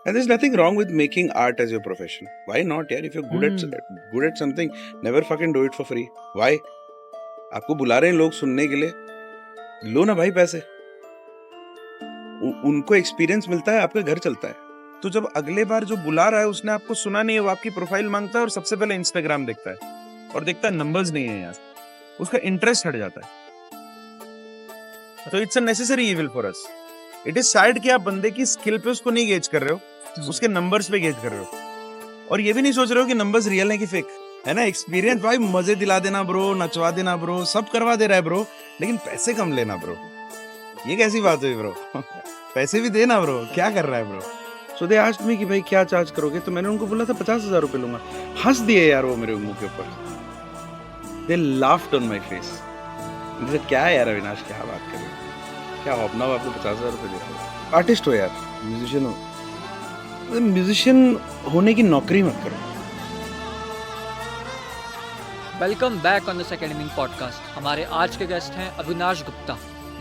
And there's nothing wrong with making art as your profession. Why not, यार? If you're good at something, never fucking do it for free. Why? आपको बुला रहे हैं लोग सुनने के लिए, लो ना भाई पैसे। उनको एक्सपीरियंस मिलता है, आपका घर चलता है। तो जब अगले बार जो बुला रहा है उसने आपको सुना नहीं है, वो आपकी प्रोफाइल मांगता है और सबसे पहले इंस्टाग्राम देखता है और देखता है नंबर्स नहीं है यार, उसका इंटरेस्ट हट जाता है। तो it's a necessary evil for us. It is sad कि आप बंदे की स्किल पे उसको नहीं गेज कर रहे हो, उसके नंबर्स पे गेज कर रहे हो, और ये भी नहीं सोच रहे हो कि नंबर्स रियल है कि फेक है ना। एक्सपीरियंस भाई मजे दिला देना ब्रो, नचवा देना ब्रो, सब करवा दे रहा है ब्रो, लेकिन पैसे कम लेना ब्रो। ये कैसी बात हुई ब्रो? पैसे भी देना ब्रो, क्या कर रहा है bro? So they asked me कि भाई क्या चार्ज करोगे, तो मैंने उनको बोला था 50,000 रुपए लूंगा। हंस दिए यार वो मेरे मुंह के ऊपर। दे लाफ्ड ऑन माय फेस। क्या है यार अविनाश, क्या बात कर रहे हो? क्या हॉपनाव आपको 50,000 रुपए दे रहा है? आर्टिस्ट हो यार, म्यूजिशियन हो। म्यूजिशियन होने की नौकरी मत करो। Welcome back on the academic podcast. हमारे आज के गेस्ट हैं अविनाश गुप्ता।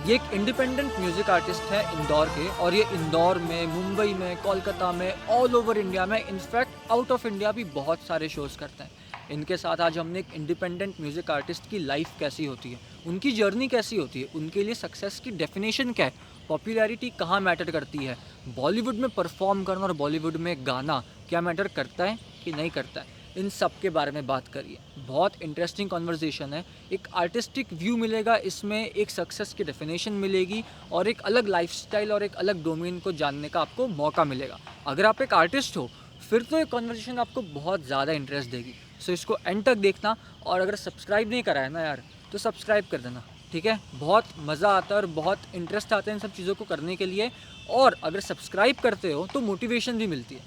ये एक इंडिपेंडेंट म्यूजिक आर्टिस्ट है इंदौर के, और ये इंदौर में, मुंबई में, कोलकाता में, ऑल ओवर इंडिया में, इनफैक्ट आउट ऑफ इंडिया भी बहुत सारे शोज़ करते हैं। इनके साथ आज हमने एक इंडिपेंडेंट म्यूजिक आर्टिस्ट की लाइफ कैसी होती है, उनकी जर्नी कैसी होती है, उनके लिए सक्सेस की डेफिनेशन क्या है, पॉपुलैरिटी कहाँ मैटर करती है, बॉलीवुड में परफॉर्म करना और बॉलीवुड में गाना क्या मैटर करता है कि नहीं करता है, इन सब के बारे में बात करिए। बहुत इंटरेस्टिंग कॉन्वर्जेसन है, एक आर्टिस्टिक व्यू मिलेगा इसमें, एक सक्सेस की डेफिनेशन मिलेगी और एक अलग लाइफस्टाइल और एक अलग डोमेन को जानने का आपको मौका मिलेगा। अगर आप एक आर्टिस्ट हो फिर तो ये कॉन्वर्जेसन आपको बहुत ज़्यादा इंटरेस्ट देगी। सो इसको एंड तक देखना, और अगर सब्सक्राइब नहीं करा है ना यार तो सब्सक्राइब कर देना, ठीक है? बहुत मज़ा आता है और बहुत इंटरेस्ट आता है इन सब चीज़ों को करने के लिए, और अगर सब्सक्राइब करते हो तो मोटिवेशन भी मिलती है।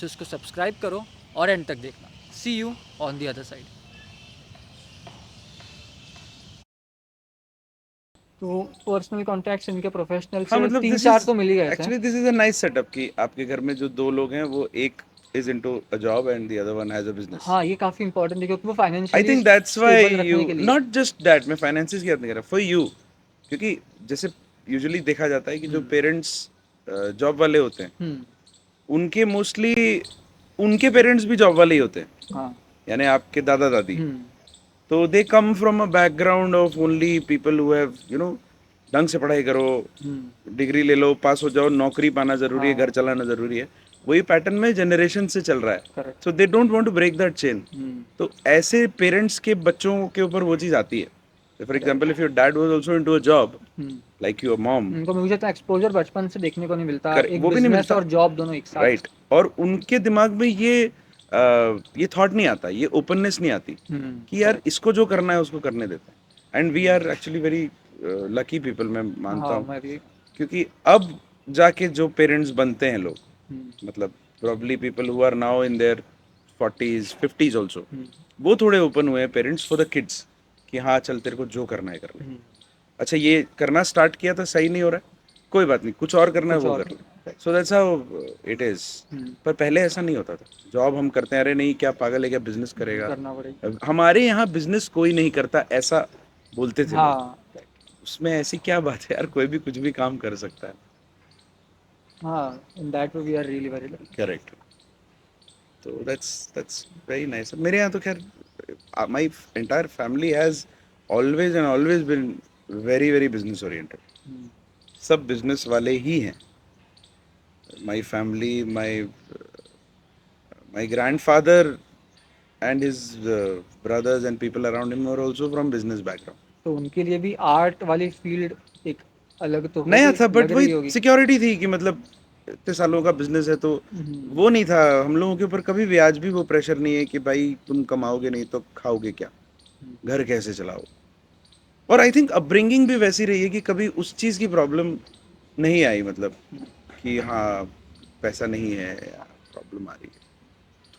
सो इसको सब्सक्राइब करो और एंड तक देखना। See you on the other side. तो पर्सनल कॉन्टैक्ट्स इनके प्रोफेशनल से मतलब तीन चार तो मिल ही गए थे। Actually this is a nice setup कि आपके घर में जो दो लोग हैं वो एक is into a job and the other one has a business. हाँ, ये काफी इंपॉर्टेंट है क्योंकि वो I financially think that's why stable you रखने के लिए। नॉट जस्ट दैट, मैं फाइनेंसिस की बात नहीं कर रहा, फॉर यू। क्योंकि जैसे यूजुअली देखा जाता है कि जो पेरेंट्स जॉब वाले होते हैं उनके मोस्टली उनके पेरेंट्स भी जॉब वाले ही होते हैं। हाँ। यानी आपके दादा दादी, तो they come from a background of only people who have you know, ढंग से पढ़ाई करो, डिग्री ले लो, पास हो जाओ, नौकरी पाना जरूरी है, घर चलाना जरूरी है। वही पैटर्न में जनरेशन से चल रहा है। So they don't want to break that chain. तो ऐसे पेरेंट्स के बच्चों के ऊपर वो चीज आती है। For example if your dad was also into a job like your mom, उनको मुझे तो एक्सपोजर बचपन से देखने को नहीं मिलता, एक वो भी नहीं बिजनेस मिलता और जॉब दोनों एक साथ। राइट। और उनके दिमाग में ये थॉट नहीं आता, ये ओपननेस नहीं आती कि यार इसको जो करना है उसको करने देते हैं। And we are actually very lucky people, मैं मानता हूँ। क्योंकि अब जाके जो पेरेंट्स बनते हैं लोग, मतलब probably people who are now in their 40s 50s also, वो थोड़े ओपन हुए हैं पेरेंट्स फॉर द किड्स कि हाँ चल तेरे को जो करना है कर ले। अच्छा ये करना स्टार्ट किया था, सही नहीं हो रहा है, कोई बात नहीं, कुछ और करना है वो कर ले। So that's how it is. पर पहले ऐसा नहीं होता था। जॉब हम करते हैं, अरे नहीं क्या पागल है क्या, बिजनेस करेगा? हमारे यहाँ बिजनेस कोई नहीं करता ऐसा बोलते थे लोग। उसमें ऐसी क्या बात है यार, कोई भी कुछ भी काम कर सकता है। हाँ, in that way we are really very lucky. Correct. तो दैट्स वेरी नाइस। मेरे यहाँ तो खैर my entire family has always been very very business oriented. सब बिजनेस वाले ही हैं। My family, my grandfather and his brothers and people around him were also from business background. तो उनके लिए भी आर्ट वाली फील्ड एक अलग तो नया था, बट लग रही वही होगी। सिक्योरिटी थी कि मतलब इतने सालों का बिजनेस है, तो वो नहीं था हम लोगों के ऊपर कभी भी। आज भी वो प्रेशर नहीं है कि भाई तुम कमाओगे नहीं तो खाओगे क्या, घर कैसे चलाओ। और आई थिंक अपब्रिंगिंग भी वैसी रही है कि कभी उस चीज़ की प्रॉब्लम नहीं आई, मतलब कि हाँ पैसा नहीं है या प्रॉब्लम आ रही है।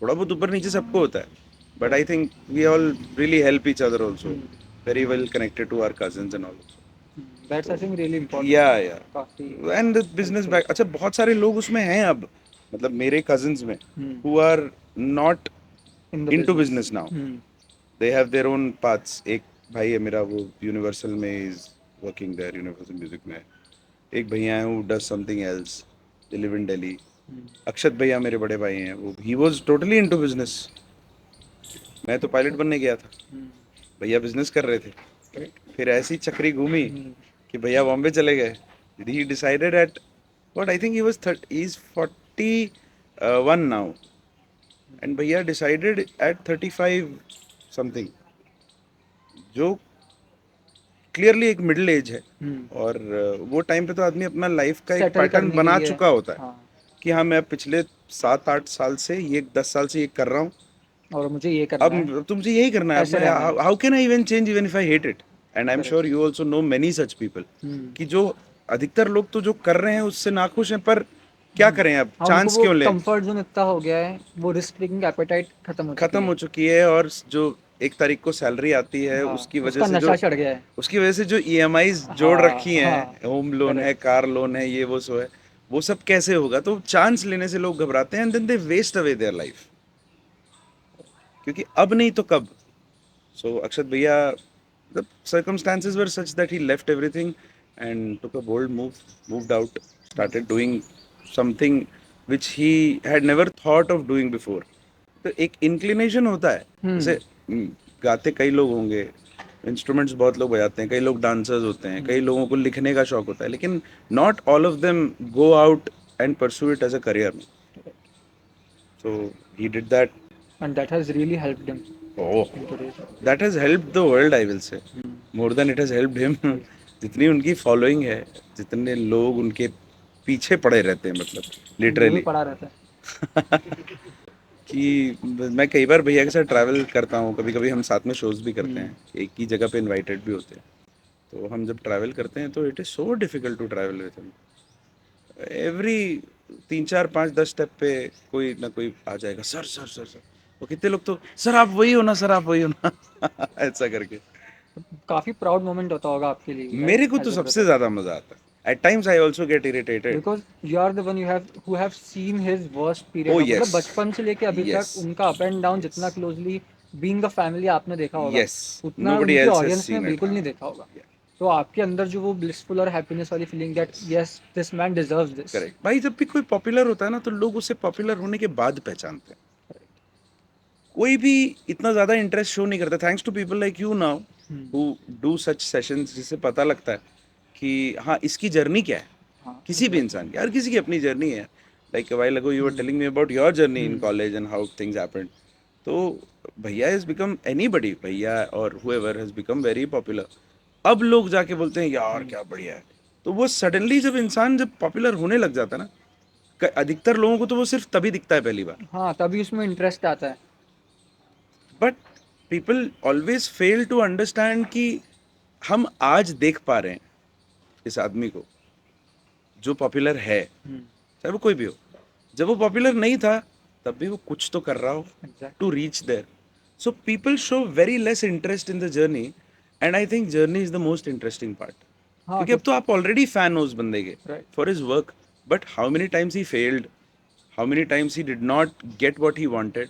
थोड़ा बहुत ऊपर नीचे सबको होता है, but I think we all really help each other also, very well connected to our cousins and all also. That's I think really important. या काफी एंड बिजनेस बैक, अच्छा बहुत सारे लोग उसमें हैं अब, मतलब मेरे कजिन्स में who are not into business now, they have their own paths. एक भाई है मेरा, वो यूनिवर्सल में is working there, Universal Music में। एक भैया है who does something else, they live in Delhi. Akshat भैया मेरे बड़े भाई हैं, वो ही वॉज टोटली इनटू बिजनेस। मैं तो पायलट बनने गया था, भैया बिजनेस कर रहे थे। फिर ऐसी चक्री घूमी कि भैया बॉम्बे चले गए। ही decided at what I think he is 41 now, and भैया डिसाइडेड एट 35 समथिंग, जो क्लियरली एक मिडिल एज है। और वो टाइम पे तो आदमी अपना लाइफ का एक सेटल पैटर्न करने के बना लिए। चुका होता है हाँ, कि हाँ मैं पिछले 7-8 साल से, ये 10 साल से ये कर रहा हूँ, और मुझे ये करना है, अब तुमसे यही करना है। अब ऐसे मैं रहना है। How can I even change even if I hate it, and I am correct. Sure you also know many such people, कि जो अधिकतर लोग तो जो कर रहे हैं उससे नाखुश हैं, पर क्या करें, अब हाँ, उनको चांस वो क्यों लें। कंफर्ट जोन इतना हो गया है, वो रिस्क टेकिंग एपेटाइट खत्म हो चुकी खत्म हो है। चुकी है, और जो 1 तारीख को सैलरी आती है हाँ, उसकी वजह उसका से नशा जो, चढ़ गया है। उसकी वजह से जो ईएमआईज जोड़ हाँ रखी हैं, हाँ। होम लोन है, करेक्ट। कार लोन है, ये वो सो है, वो सब कैसे होगा। तो चांस लेने से लोग घबराते हैं, and then they waste away their life, क्योंकि अब नहीं तो कब। सो अक्षत भैया, the circumstances were such that he left everything and took a bold move, moved out, started doing something which he had never thought of doing before. तो एक inclination होता है, जैसे गाते कई लोग होंगे, इंस्ट्रूमेंट्स बहुत लोग बजाते हैं, कई लोग डांसर्स होते हैं, कई लोगों को लिखने का शौक होता है, लेकिन not all of them go out and pursue it as a career. So he did that. And that has really helped him Oh, in today's world. that has helped the world, I will say, more than it has helped him. जितनी उनकी following है, जितने लोग उनके पीछे पड़े रहते हैं, मतलब वो भी लिटरली, पड़ा रहता है। कि मैं कई बार भैया के साथ ट्रैवल करता हूँ, कभी कभी हम साथ में शोज भी करते हैं, एक ही जगह पे इनवाइटेड भी होते हैं। तो हम जब ट्रैवल करते हैं तो it is so difficult to travel with him. Every 3-4-5-10 step पे कोई ना कोई आ जाएगा, सर सर सर सर। वो कितने लोग तो सर आप वही हो ना, सर आप वही हो ना, ऐसा करके। काफी प्राउड मोमेंट होता होगा आपके लिए, राइट, मेरे को तो एज अ सबसे ब्रदर, ज्यादा मजा आता है। At times I also get irritated. Because you are the one you have who have seen his worst period ओ ऑफ, मतलब यस, बचपन से लेके अभी यस, तक उनका अप एंड डाउन जितना yes, closely being a family आपने देखा होगा, यस, उतना नोबडी उनकी एल्स हैज ऑडियंस ने सीन इट। बिल्कुल नहीं देखा होगा। तो आपके अंदर जो वो ब्लिसफुल और हैप्पीनेस वाली feeling, that yes this man deserves this. Correct भाई, जब भी कोई पॉपुलर होता है ना, तो लोग उसे पॉपुलर होने के बाद पहचानते हैं। कोई भी इतना ज्यादा इंटरेस्ट शो नहीं करता, thanks to people like you now who do such sessions, जिससे पता लगता है कि हाँ इसकी जर्नी क्या है। हाँ, किसी भी इंसान की, हर किसी की अपनी जर्नी है। Like a while ago you were telling me about your journey in college and how things happened. तो भैया हैज बिकम, एनीबडी, भैया और whoever has become very popular. अब लोग जाके बोलते हैं यार क्या बढ़िया है। तो वो सडनली जब इंसान जब पॉपुलर होने लग जाता है ना, अधिकतर लोगों को तो वो सिर्फ तभी दिखता है पहली बार। हाँ, तभी उसमें इंटरेस्ट आता है। But people always fail to understand कि हम आज देख पा रहे हैं इस आदमी को जो पॉपुलर है, चाहे वो कोई भी हो। जब वो पॉपुलर नहीं था तब भी वो कुछ तो कर रहा हो exact. To reach there. So people show very less interest in the journey, and I think journey is the most interesting part. हाँ, क्योंकि अब तो आप ऑलरेडी फैन हो उस बंदे के right. For his work, but how many times he failed, how many times he did not get what he wanted,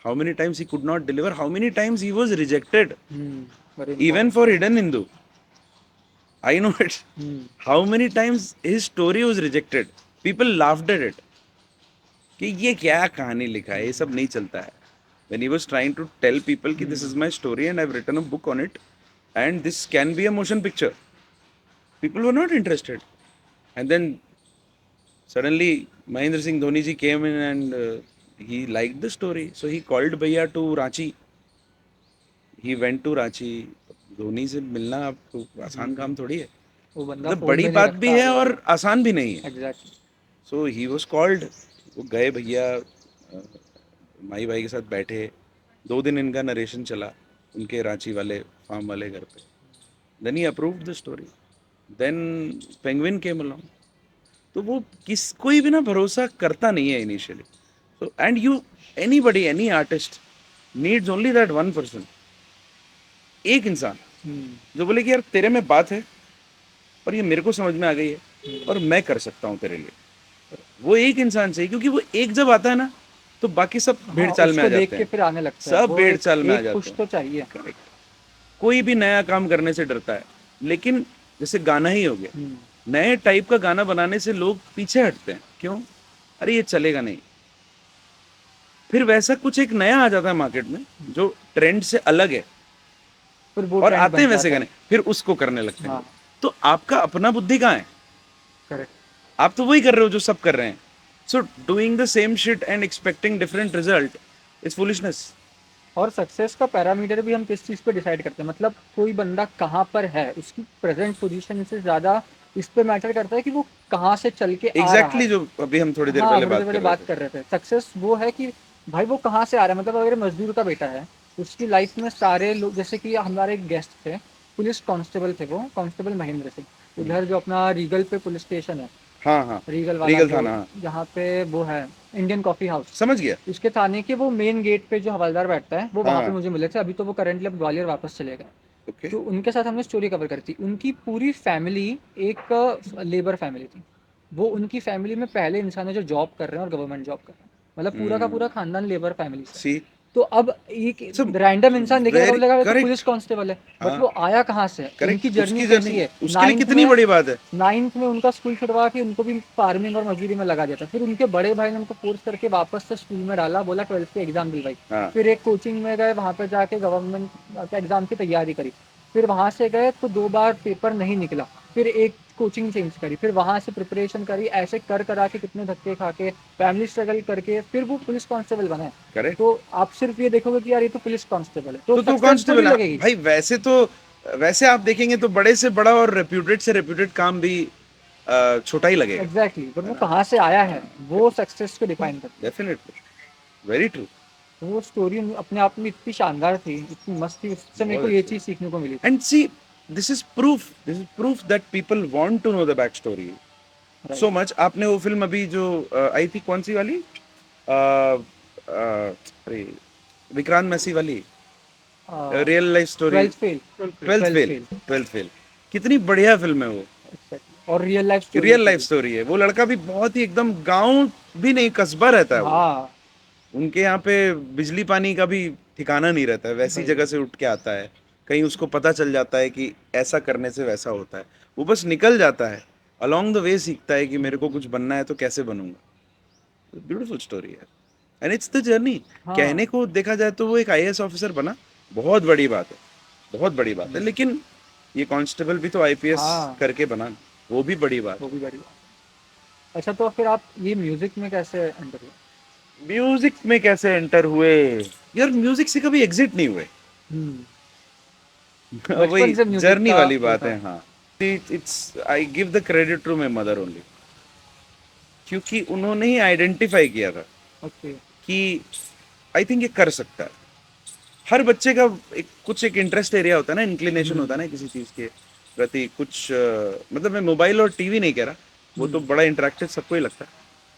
how many times he could not deliver, how many times he was rejected, very even important. for Hidden Hindu. I know it. How many times his story was rejected, people laughed at it, कि ये क्या कहानी लिखा है, ये सब नहीं चलता है। When he was trying to tell people कि this is my story and I've written a book on it and this can be a motion picture, people were not interested. And then suddenly, Mahendra Singh Dhoni ji came in and he liked the story. So he called Bhaiya to Ranchi. He went to Ranchi. Dhoni से मिलना आपको आसान काम थोड़ी है, वो बंदा मतलब फोन बड़ी भी नहीं बात रखता भी है आगे और से। आसान भी नहीं है। Exactly. So he was called. वो गए भैया, माई भाई के साथ बैठे, 2 दिन इनका नरेशन चला उनके रांची वाले फार्म वाले घर पे। Then he approved the story, then Penguin came along. तो वो किस कोई भी ना भरोसा करता नहीं है initially. So and you, anybody, any artist needs only that one person, एक इंसान जो बोले कि यार तेरे में बात है और ये मेरे को समझ में आ गई है और मैं कर सकता हूँ तेरे लिए। वो एक इंसान चाहिए, क्योंकि वो एक जब आता है ना तो बाकी सब भेड़ हाँ, चाल में आ उसको देख जाते के हैं, फिर आने लगता है, सब वो भेड़ चाल में आ एक जाते पुश हैं। तो चाहिए। करेक्ट। कोई भी नया काम करने से डरता है, लेकिन जैसे गाना ही हो गया, नए टाइप का गाना बनाने से लोग पीछे हटते हैं। क्यों? अरे ये चलेगा नहीं, फिर वैसा कुछ एक नया आ जाता है मार्केट में जो ट्रेंड से अलग है, फिर वो और ट्रेंड आते बन हैं वैसे जाता है। गाने, फिर उसको करने लगते हैं हाँ, लोग। तो आपका अपना बुद्धि कहाँ है? करेक्ट। आप तो वही कर रहे हो जो सब कर रहे हैं। So doing the same shit and expecting different result is foolishness. और सक्सेस का पैरामीटर भी हम किस चीज़ पे डिसाइड करते हैं, मतलब कोई बंदा कहाँ पर है, उसकी प्रेजेंट पोजीशन से ज़्यादा इस पे मैटर करता है कि वो कहाँ से चल के आ रहा एग्जैक्टली है। जो अभी हम थोड़ी देर हाँ, पहले थोड़ी देर बात पहले कर रहे बात थे। कर रहे थे, सक्सेस वो है कि भाई वो कहाँ से आ रहा है, मतलब अगर मजदूर का बेटा है, उसकी लाइफ में सारे लोग, जैसे कि हमारे एक गेस्ट थे, पुलिस कांस्टेबल थे, वो कांस्टेबल महेंद्र सिंह, उधर जो अपना रीगल पे पुलिस स्टेशन है, हाँ हाँ, रीगल वाला रीगल जो थाना, हाँ, जहाँ पे वो है इंडियन कॉफी हाउस, समझ गया। उसके थाने के वो मेन गेट पे जो हवलदार बैठता है, वो वहाँ पे हाँ, मुझे मिले थे। अभी तो वो करंटली अब ग्वालियर वापस चले गए। ओके। तो उनके साथ हमने स्टोरी कवर करी थी। उनकी पूरी फैमिली एक लेबर फैमिली थी। वो उनकी फैमिली में पहले इंसान है जो जॉब कर रहे हैं और गवर्नमेंट जॉब कर रहे हैं, मतलब पूरा का पूरा खानदान लेबर फैमिली से है। सी, तो अब एक सो रैंडम इंसान देखेगा तो वेरी बोलेगा ये तो पुलिस करेक्ट। कांस्टेबल है, बट हाँ, वो आया कहाँ से है, उनकी करेक्ट, जर्नी उसकी कैसी जर्नी है। उसके लिए कितनी बड़ी बात है। नाइन्थ में उनका स्कूल छुड़वा के उनको भी फार्मिंग और मजदूरी में लगा दिया था। फिर उनके बड़े भाई ने उनको फोर्स करके वापस से स्कूल में डाला, बोला 12th के एग्जाम दिलवाई। हाँ, फिर एक कोचिंग में गए, वहाँ पे जाके गवर्नमेंट एग्जाम की तैयारी करी। फिर वहाँ से गए तो 2 बार पेपर नहीं निकला, फिर एक कोचिंग चेंज करी, फिर वहाँ से प्रिपरेशन करी, ऐसे कर करा के कितने धक्के खा के फैमिली स्ट्रगल करके फिर वो पुलिस कांस्टेबल बने। करेक्ट। तो आप सिर्फ ये देखोगे कि यार ये तो पुलिस कांस्टेबल है, तो तो सक्सेस थोड़ी कांस्टेबल लगेगी। भाई, वैसे तो वैसे आप देखेंगे तो बड़े से बड़ा और रेप्यूटेड से रेप्यूटेड काम भी छोटा ही लगेगा, एग्जैक्टली exactly, बट है वो ना? कहाँ से आया है, वो सक्सेस को डिफाइन करती है। Definitely, very true. तो वो स्टोरी अपने आप में इतनी शानदार थी, इतनी मस्त थी, उससे मेरे बहुत को ये अच्छी। चीज़ सीखने को मिली थी। And see, this is proof that people want to know the back story right. So much. आपने वो फिल्म अभी जो आई थी, कौन सी वाली, अरे विक्रांत मैसी वाली, real life story, 12th fail. Twelfth 12th fail, fail. Twelfth fail, कितनी बढ़िया फिल्म है वो। और रियल लाइफ स्टोरी रियल है लाइफ पूरी। स्टोरी है। वो लड़का भी बहुत ही एकदम गांव भी नहीं, कस्बा रहता है वो। हाँ। उनके यहाँ पे बिजली पानी का भी ठिकाना नहीं रहता है, वैसी भाई जगह से उठ के आता है। कहीं उसको पता चल जाता है कि ऐसा करने से वैसा होता है, वो बस निकल जाता है, अलोंग द वे सीखता है कि मेरे को कुछ बनना है तो कैसे बनूंगा। ब्यूटीफुल स्टोरी है, एंड इट्स द जर्नी। हाँ। कहने को देखा जाए तो वो एक आईएएस ऑफिसर बना, बहुत बड़ी बात है, बहुत बड़ी बात है, लेकिन ये कांस्टेबल भी तो आईपीएस हाँ, करके बना, वो भी बड़ी बात वो है। भी बढ़िया। अच्छा, तो फिर आप ये म्यूजिक में कैसे एंटर हुए? म्यूजिक में कैसे एंटर हुए? यार म्यूजिक से कभी एग्जिट नहीं हुए। हम्म। वही बचपन से म्यूजिक जर्नी का वाली वो बात था। है, हाँ। It's I give the credit to my mother only, क्योंकि उन्होंने ही आइडेंटिफाई किया था ओके। कि आई थिंक ये कर सकता है। हर बच्चे का एक इंटरेस्ट एरिया होता है ना, इंक्लिनेशन होता है ना किसी चीज के प्रति, कुछ मतलब मैं मोबाइल और टीवी नहीं कह रहा, वो तो बड़ा इंटरेक्टिव सबको ही लगता है,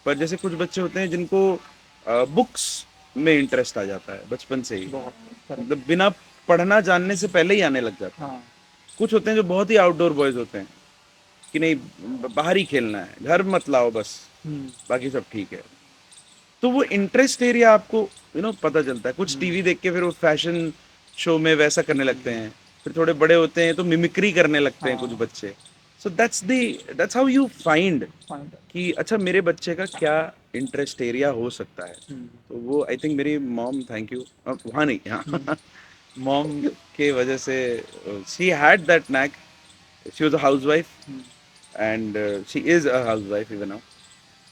पर जैसे कुछ बच्चे होते हैं जिनको बुक्स में इंटरेस्ट आ जाता है बचपन से ही, बहुत करेक्ट। मतलब बिना पढ़ना जानने से पहले ही आने लग जाता है। हाँ। कुछ होते हैं जो बहुत ही आउटडोर बॉयज होते हैं कि नहीं, बाहर ही खेलना है, घर मत लाओ बस, हम्म। बाकी सब ठीक है। तो वो इंटरेस्ट एरिया आपको पता चलता है। कुछ टीवी देख के फिर वो फैशन शो में वैसा करने लगते हैं, फिर थोड़े बड़े होते हैं तो मिमिक्री करने लगते हैं कुछ हाँ। बच्चे। So that's how you find find. कि अच्छा मेरे बच्चे का क्या इंटरेस्ट एरिया हो सकता है। तो वो आई थिंक मेरी मॉम, थैंक यू, वहाँ नहीं, हाँ, मॉम के वजह से, she had that knack, she was a housewife and she is a housewife even now.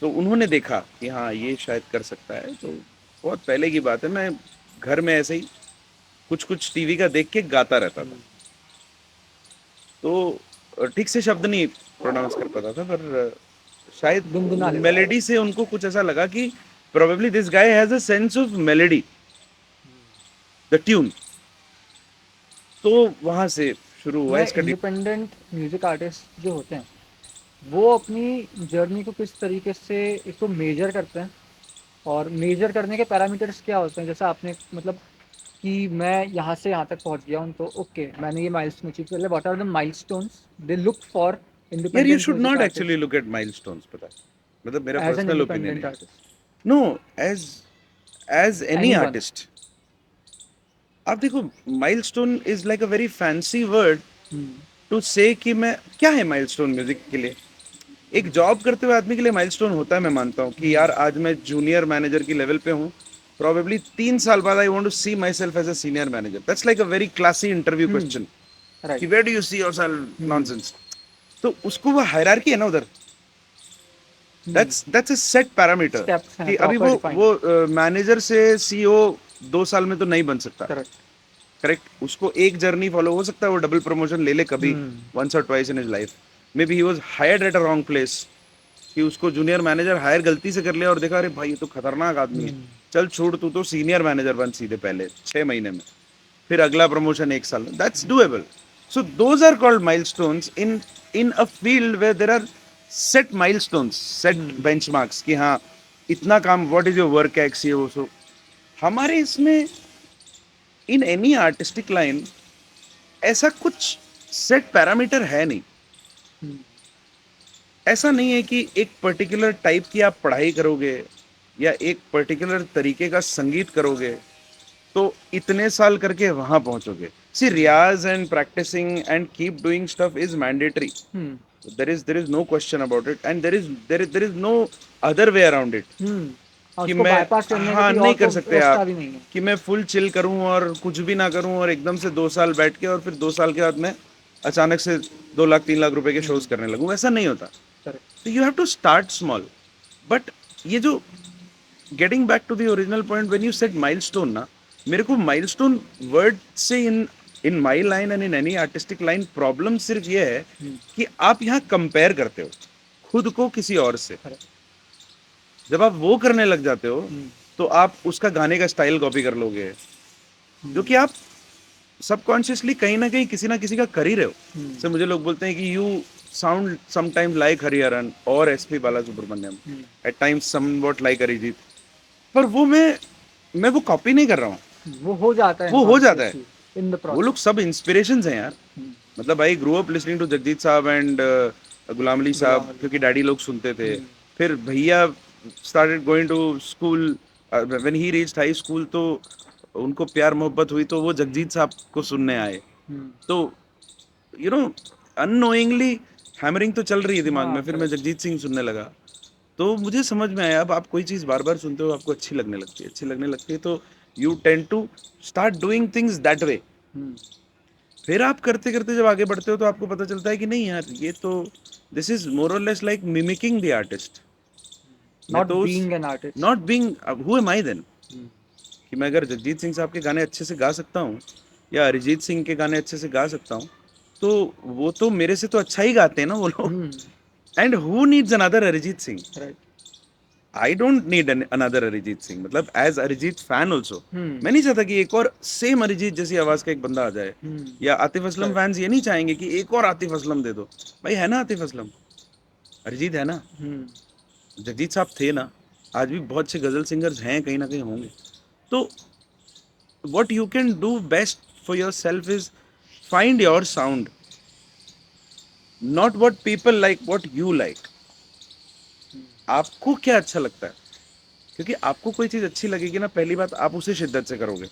तो उन्होंने देखा कि हाँ ये शायद कर सकता है। तो बहुत पहले की बात है, मैं घर में ऐसे ही कुछ कुछ टीवी का देख के गाता रहता था। तो ठीक से शब्द नहीं प्रोनाउंस कर पाता था, पर शायद गुनगुना लेता था। मेलेडी से उनको कुछ ऐसा लगा कि probably this guy has a sense of melody, the tune. तो वहां से शुरू हुआ मैं इसका इंडिपेंडेंट म्यूजिक आर्टिस्ट जो होते हैं, वो अपनी जर्नी को किस तरीके से इसको मेजर करते हैं, और मेजर करने के पैरामीटर्स क्या होते हैं, जैसे आपने मतलब कि मैं यहाँ से यहाँ तक पहुँच गया हूँ, तो ओके मैंने ये माइलस्टोन अचीव कर लिया, what are the milestones they look for यार you independent should music not actually artist look at milestones, पता है, मतलब मेरा as an personal opinion independent है। Artist. No, as as any anyone. Artist. आप देखो, milestone is like a very fancy word to say कि मैं क्या है माइलस्टोन म्यूजिक के लिए। एक जॉब करते हुए आदमी के लिए माइलस्टोन होता है, मैं मानता हूँ कि यार आज मैं जूनियर मैनेजर की लेवल पे हूँ, probably 3 साल बाद I want to see myself as a senior manager. That's like a very classy interview question कि right. Where do you see yourself, nonsense. तो उसको वो हायरार्की है ना उधर, that's a set parameter steps हैं कि अभी प्रॉपर डिफाइंड. वो मैनेजर से सीईओ 2 साल में तो नहीं बन सकता. करेक्ट. करेक्ट. उसको एक जर्नी फॉलो हो सकता है, वो डबल प्रमोशन ले ले कभी, वंस और twice in his life. May be he was hired at a wrong place, कि उसको जूनियर मैनेजर हायर गलती से कर लिया और देखा अरे भाई ये तो खतरनाक आदमी है, चल छोड़, तू तो सीनियर मैनेजर बन सीधे पहले 6 महीने में, फिर अगला प्रमोशन 1 साल में. That's doable. So those are called milestones in a field where there are set milestones, set benchmarks कि हाँ इतना काम, what is your work X, ये वो. सो हमारे इसमें इन एनी आर्टिस्टिक लाइन ऐसा कुछ सेट पैरामीटर है नहीं. ऐसा नहीं है कि एक पर्टिकुलर टाइप की आप पढ़ाई करोगे या एक पर्टिकुलर तरीके का संगीत करोगे तो इतने साल करके वहां पहुंचोगे. See riyaz and practicing and keep doing stuff is mandatory. there is no question about it and there is no other way around it कि उसको मैं, बाईपास करने का हाँ कोई नहीं और कर तो सकते रास्ता आप भी नहीं है. कि मैं फुल चिल करूं और कुछ भी ना करूं और एकदम से 2 साल बैठ के और फिर 2 साल के बाद मैं अचानक से 2 लाख 3 लाख रुपए के शोज करने लगूं. ऐसा नहीं होता. करेक्ट. तो you have to start small. But ये जो getting back to the original point when you said milestone ना, मेरे को माइलस्टोन वर्ड से in in my line and in any artistic line problem सिर्फ ये है कि आप यहाँ कंपेयर करते हो खुद को किसी और से. जब आप वो करने लग जाते हो तो आप उसका गाने का स्टाइल कॉपी कर लोगे, जो कि आप सबकॉन्शियसली कहीं ना कहीं किसी ना किसी का कर ही रहे हो. से मुझे लोग बोलते हैं कि you sound sometimes like Hariharan और SP Balasubrahmanyam, at times somewhat like Arijit. पर मैं वो कॉपी नहीं कर रहा हूँ, वो हो जाता है. वो हो जाता है. इन द वो प्रोसेस. लोग सब इंस्पिरेशंस हैं यार. मतलब I grow up listening to Jagjit sahab and Ghulam Ali साहब, क्योंकि डैडी लोग सुनते थे. फिर भैया started going to school, when he reached high school तो उनको प्यार मोहब्बत हुई तो वो जगजीत साहब को सुनने आए. तो यू नो अननोइंगली हैमरिंग तो चल रही है दिमाग में, फिर मैं जगजीत सिंह सुनने लगा. तो मुझे समझ में आया अब आप कोई चीज़ बार बार सुनते हो, आपको अच्छी लगने लगती है तो you tend to start doing things that way. फिर आप करते करते जब आगे बढ़ते हो तो आपको पता चलता है कि नहीं यार ये तो दिस इज मोर और less like mimicking the artist, not being an artist. Not being. Who am I then कि मैं अगर जगजीत सिंह साहब के गाने अच्छे से गा सकता हूँ या अरिजीत सिंह के गाने अच्छे से गा सकता हूँ तो वो तो मेरे से तो अच्छा ही गाते हैं ना वो लोग. And who needs another Arijit Singh? Right. I don't need another Arijit Singh. मतलब एज अरिजीत फैन ऑल्सो मैं नहीं चाहता कि एक और सेम अरिजीत जैसी आवाज का एक बंदा आ जाए. या आतिफ असलम फैंस ये नहीं चाहेंगे कि एक और आतिफ असलम दे दो. भाई है ना आतिफ असलम, अरिजीत है ना, जगजीत साहब थे ना, आज भी बहुत से गजल सिंगर्स हैं, कहीं ना कहीं होंगे. तो what you can do best for yourself is find your sound, not what people like, what you like. आपको क्या अच्छा लगता है, क्योंकि आपको कोई चीज अच्छी लगेगी ना, पहली बात आप उसे शिद्दत से करोगे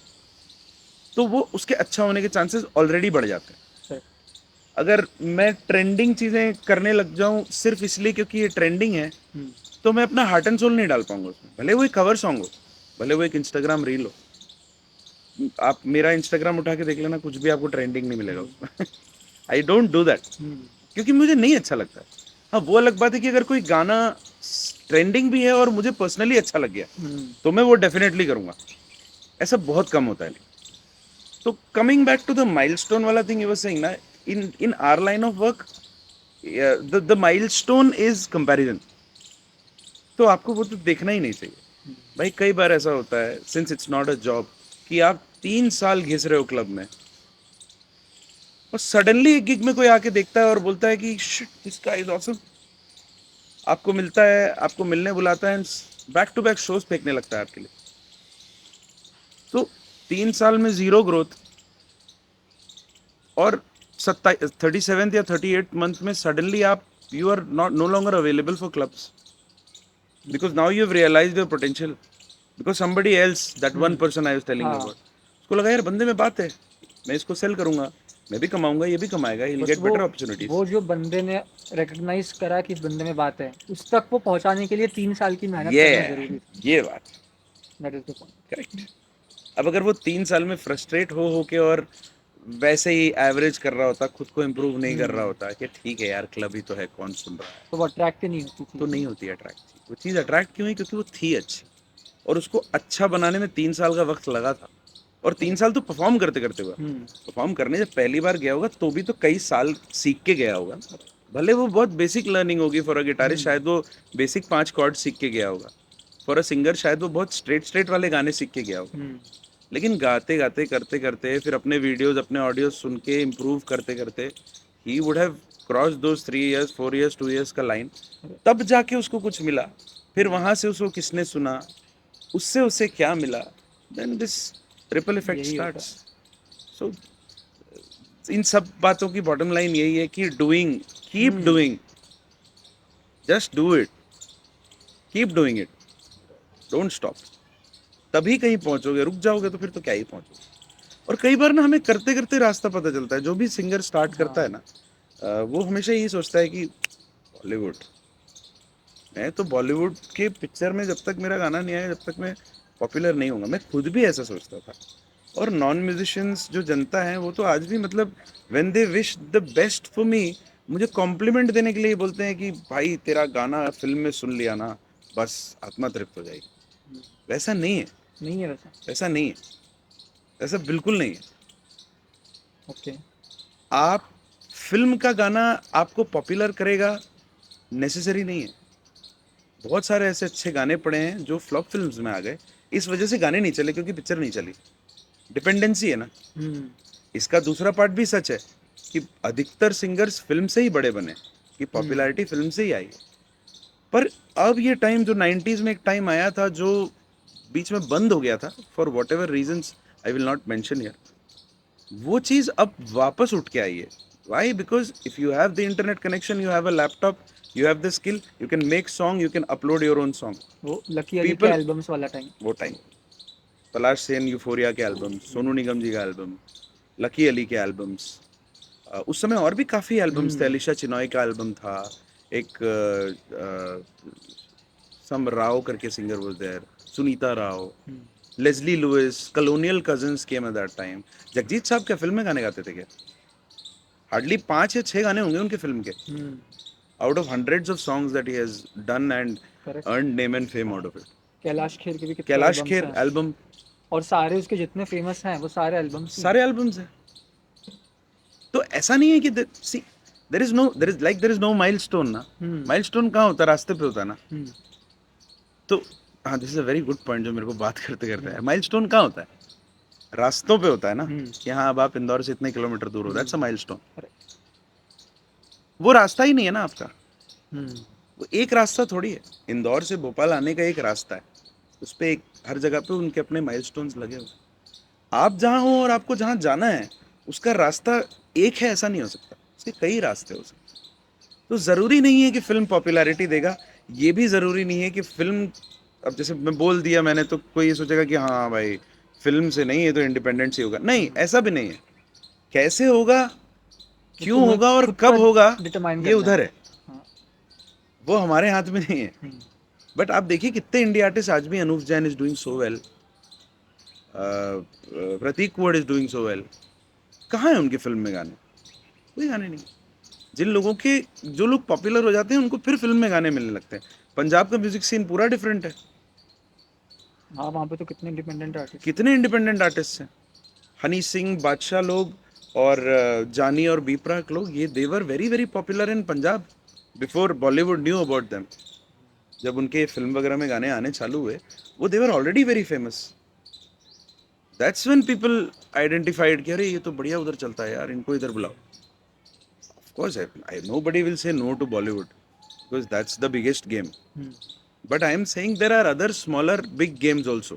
तो वो उसके अच्छा होने के चांसेस ऑलरेडी बढ़ जाते हैं. अगर मैं ट्रेंडिंग चीजें करने लग जाऊं सिर्फ इसलिए क्योंकि ये ट्रेंडिंग है तो मैं अपना हार्ट एंड सोल नहीं डाल पाऊंगा उसमें. भले वो एक कवर सॉन्ग हो, भले वो एक इंस्टाग्राम रील हो. आप मेरा इंस्टाग्राम उठा के देख लेना, कुछ भी आपको ट्रेंडिंग नहीं मिलेगा उसमें. आई डोंट डू दैट क्योंकि मुझे नहीं अच्छा लगता. हाँ वो अलग बात है कि अगर कोई गाना ट्रेंडिंग भी है और मुझे पर्सनली अच्छा लग गया तो मैं वो डेफिनेटली करूंगा. ऐसा बहुत कम होता है. तो coming back to the milestone वाला थिंग यू वर सेइंग ना, in our line of work the milestone is comparison. तो आपको वो तो देखना ही नहीं चाहिए भाई. कई बार ऐसा होता है since it's not a job कि आप 3 साल घिस रहे हो क्लब में और सडनली एक गिग में कोई आके देखता है और बोलता है कि shit this guy is awesome. आपको मिलता है, आपको मिलने बुलाता है, बैक टू बैक शोज फेंकने लगता है आपके लिए. तो 3 साल में जीरो ग्रोथ और 37th या 38th मंथ में सडनली आप you are not no longer available for clubs because now you've realized your potential because somebody else, that one person I was telling you about, उसको लगा यार बंदे में बात है, मैं इसको सेल करूंगा, मैं भी कमाऊंगा, ये भी कमाएगा, he'll बस get better opportunities. वो जो बंदे ने रिकॉग्नाइज करा कि इस बंदे में बात है, उस तक वो पहुंचाने के लिए 3 साल की मेहनत करना जरूरी Yeah, ये बात है। That is the point. Correct. अब अगर वो 3 साल में फ्रस्ट्रेट हो के और वैसे ही एवरेज कर रहा होता, खुद को इम्प्रूव नहीं कर रहा होता कि ठीक है यार क्लब ही तो है, कौन सुन रहा है, तो वो अट्रैक्ट ही नहीं होती थी। तो नहीं होती अट्रैक्ट। वो चीज़ अट्रैक्ट क्यों हुई? क्योंकि वो थी अच्छी, और उसको अच्छा बनाने में 3 साल का वक्त लगा था। और 3 साल तो परफॉर्म करते करते हुआ, परफॉर्म करने जब पहली बार गया होगा तो भी तो कई साल सीख के गया होगा। भले वो बहुत बेसिक लर्निंग होगी, फॉर अ गिटारिस्ट शायद वो बेसिक 5 कॉर्ड सीख के गया होगा, फॉर अ सिंगर शायद वो बहुत स्ट्रेट वाले गाने सीख के गया होगा। लेकिन गाते गाते करते करते फिर अपने वीडियोस अपने ऑडियो सुन के इम्प्रूव करते करते he would have cross those 3 years 4 years 2 years का लाइन, तब जाके उसको कुछ मिला। फिर वहां से उसको किसने सुना, उससे उसे क्या मिला, देन दिस रिपल इफेक्ट यही होता स्टार्ट्स। सो इन सब बातों की बॉटम लाइन यही है कि doing, keep doing, just do it, keep doing it, don't stop. तभी कहीं पहुंचोगे, रुक जाओगे तो फिर तो क्या ही पहुंचोगे। और कई बार ना हमें करते करते रास्ता पता चलता है। जो भी सिंगर स्टार्ट करता है ना, वो हमेशा यही सोचता है कि बॉलीवुड, मैं तो बॉलीवुड के पिक्चर में जब तक मेरा गाना नहीं आया, जब तक मैं पॉपुलर नहीं होऊंगा। मैं खुद भी ऐसा सोचता था। और नॉन म्यूजिशियंस जो जनता है वो तो आज भी मतलब when they wish the best for me, मुझे कॉम्प्लीमेंट देने के लिए बोलते हैं कि भाई तेरा गाना फिल्म में सुन लिया ना, बस आत्मा तृप्त हो जाएगी। वैसा नहीं है, नहीं है वैसा। वैसा नहीं है, ऐसा बिल्कुल नहीं है। ओके। आप फिल्म का गाना आपको पॉपुलर करेगा, नेसेसरी नहीं है। बहुत सारे ऐसे अच्छे गाने पड़े हैं जो फ्लॉप फिल्म्स में आ गए, इस वजह से गाने नहीं चले क्योंकि पिक्चर नहीं चली। डिपेंडेंसी है ना। इसका दूसरा पार्ट भी सच है कि अधिकतर सिंगर्स फिल्म से ही बड़े बने, कि पॉपुलैरिटी फिल्म से ही आई है। पर अब ये टाइम जो 90s में एक टाइम आया था जो बीच में बंद हो गया था for whatever reasons I will not mention here, वो चीज अब वापस उठ के आई है। Why? Because if you have the internet connection, you have a laptop, you have the skill, you can make song, you can upload your own song. वो लकी अली के एल्बम्स वाला टाइम, वो टाइम, पलाश सेन यूफोरिया के एल्बम, सोनू निगम जी का album, lucky Ali के albums, उस समय और भी काफी एल्बम्स थे। अलीशा चिनॉय का एल्बम था, एक सम राव करके singer was there, Sunita Rao, Leslie Lewis, Colonial Cousins came at that time. Jagjit sahab क्या फिल्म में गाने गाते थे क्या? हार्डली 5 या 6 गाने होंगे उनके फिल्म के, out of hundreds of songs that he has done and earned name and fame out of it. Kailash Kher के भी कितने कैलाश एल्बम्स खेर हैं, एल्बम, और सारे उसके जितने फेमस हैं वो सारे एल्बम्स सारे एल्बम्स हैं। तो ऐसा नहीं है कि सी देयर इज नो माइलस्टोन ना। माइलस्टोन कहाँ होता है? रास्ते पे होता है ना। तो हाँ, this is a very good point जो मेरे को बात करते करते है। माइलस्टोन कहाँ होता है? रास्तों पे होता है ना, कि हाँ अब आप इंदौर से इतने किलोमीटर दूर हो, दैट्स अ माइलस्टोन। वो रास्ता ही नहीं है ना आपका। वो एक रास्ता थोड़ी है, इंदौर से भोपाल आने का एक रास्ता है, उस पे एक हर जगह पे उनके अपने माइलस्टोन्स लगे हुए। आप जहाँ हो और आपको जहाँ जाना है उसका रास्ता एक है ऐसा नहीं हो सकता, उसके कई रास्ते हो सकते। तो ज़रूरी नहीं है कि फिल्म पॉपुलैरिटी देगा, ये भी ज़रूरी नहीं है कि फिल्म, अब जैसे मैं बोल दिया मैंने तो कोई ये सोचेगा कि हाँ भाई फिल्म से नहीं, ये तो इंडिपेंडेंट से होगा। नहीं, ऐसा भी नहीं है। कैसे होगा, क्यों होगा और कब होगा, ये उधर है, वो हमारे हाथ में नहीं है। बट आप देखिए कितने इंडिया आर्टिस्ट आज भी, Anup Jain is doing so well, Prateek वर्ड इज डूइंग सो वेल। कहाँ है उनकी फिल्म में गाने? कोई गाने नहीं। जिन लोगों के, जो लोग पॉपुलर हो जाते हैं उनको फिर फिल्म में गाने मिलने लगते हैं। पंजाब का म्यूजिक सीन पूरा डिफरेंट है। हाँ, वहाँ पे तो कितने इंडिपेंडेंट आर्टिस्ट हैं। हनी सिंह, बादशाह लोग और जानी और बी प्राक लोग, ये they were very very popular in Punjab before Bollywood knew about them. जब उनके फिल्म वगैरह में गाने आने चालू हुए, वो they were already very famous. That's when people identified कि अरे ये तो बढ़िया उधर चलता है यार, इनको इधर बुलाओ। Of course nobody will say no to Bollywood because that's the biggest game. But I am saying there are other smaller big games also.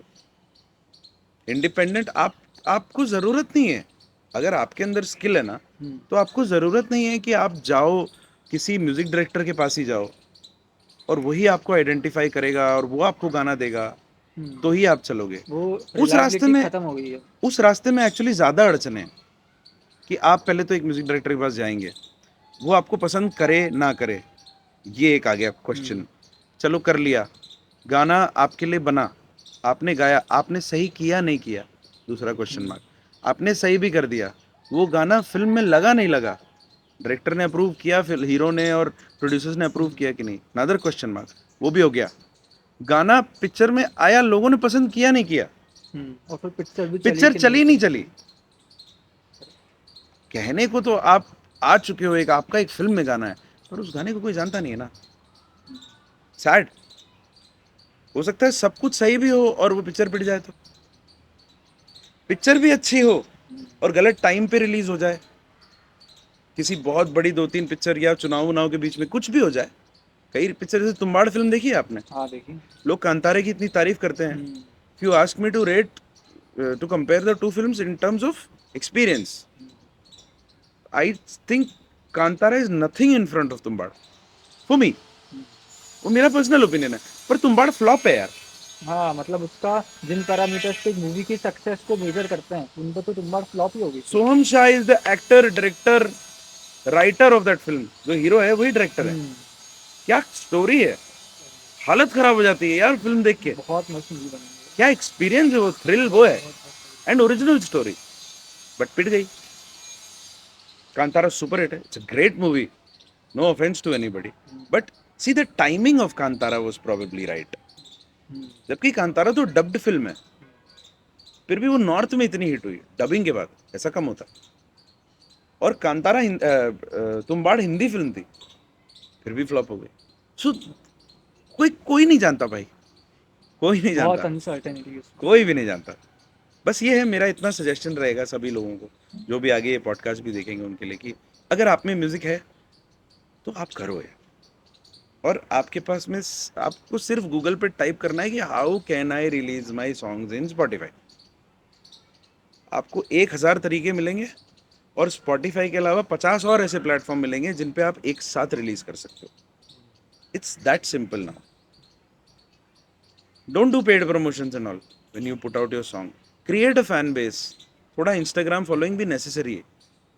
Independent आपको जरूरत नहीं है, अगर आपके अंदर स्किल है ना, तो आपको जरूरत नहीं है कि आप जाओ किसी म्यूजिक डायरेक्टर के पास ही जाओ और वही आपको आइडेंटिफाई करेगा और वो आपको गाना देगा तो ही आप चलोगे। वो उस रास्ते में खत्म हो गई है। उस रास्ते में एक्चुअली ज्यादा अड़चने हैं। कि आप पहले तो एक म्यूजिक डायरेक्टर के पास जाएंगे, वो आपको पसंद करे ना करे, ये एक आ गया क्वेश्चन। चलो कर लिया, गाना आपके लिए बना, आपने गाया, आपने सही किया नहीं किया, दूसरा क्वेश्चन मार्क। आपने सही भी कर दिया, वो गाना फिल्म में लगा नहीं लगा, डायरेक्टर ने अप्रूव किया, फिर हीरो ने और प्रोड्यूसर्स ने अप्रूव किया कि नहीं, अनदर क्वेश्चन मार्क, वो भी हो गया। गाना पिक्चर में आया, लोगों ने पसंद किया नहीं किया, और फिर पिक्चर भी पिक्चर चली नहीं चली। कहने को तो आप आ चुके हो, एक आपका एक फिल्म में गाना है, पर उस गाने को कोई जानता नहीं है ना। सैड। हो सकता है सब कुछ सही भी हो और वो पिक्चर पिट जाए, तो पिक्चर भी अच्छी हो और गलत टाइम पे रिलीज हो जाए, किसी बहुत बड़ी 2-3 पिक्चर या चुनाव उनाव के बीच में कुछ भी हो जाए। कई पिक्चर, जैसे तुम्बाड़ फिल्म देखी है आपने? हाँ देखी। लोग कांतारे की इतनी तारीफ करते हैं। If you ask me to rate, to compare the two films in terms of experience, I think Kantara is nothing in front of Tumbbad for me. वो मेरा पर्सनल ओपिनियन है, पर तुम्बाड़ फ्लॉप है यार। हाँ मतलब उसका जिन पैरामीटर्स पे मूवी की सक्सेस को मेजर करते हैं उन पर तो तुम्बाड़ फ्लॉप ही होगी। Soham Shah is the actor, director, writer of that film. जो हीरो है वही डायरेक्टर है। क्या स्टोरी है, हालत खराब हो जाती है यार फिल्म देख के। बहुत मस्त मूवी बनी है। क्या एक्सपीरियंस है, वो थ्रिल वो है, एंड ओरिजिनल स्टोरी, बट पिट गई। कांतारा सुपर हिट है, it's a great movie, no offence to anybody, but see the timing of Kantara was probably right. जबकि कांतारा तो डब्ड फिल्म है, फिर भी वो नॉर्थ में इतनी हिट हुई, डबिंग के बाद ऐसा कम होता। और कांतारा तुम्बाड़ हिंदी फिल्म थी, फिर भी फ्लॉप हो गई। सो कोई कोई नहीं जानता भाई, कोई नहीं बहुत जानता, अनसर्टेनिटी। कोई भी नहीं जानता। बस ये है, मेरा इतना सजेशन रहेगा सभी लोगों को जो भी आगे ये पॉडकास्ट भी देखेंगे उनके लिए, कि अगर आप में म्यूजिक है तो आप करो यार। और आपके पास में आपको सिर्फ गूगल पे टाइप करना है कि how can I release my songs in Spotify. आपको 1000 तरीके मिलेंगे, और स्पॉटिफाई के अलावा 50 और ऐसे प्लेटफॉर्म मिलेंगे जिन पे आप एक साथ रिलीज कर सकते हो। It's that simple now. Don't do paid promotions and all when you put out your song. Create a fan base. थोड़ा इंस्टाग्राम फॉलोइंग भी नेसेसरी है,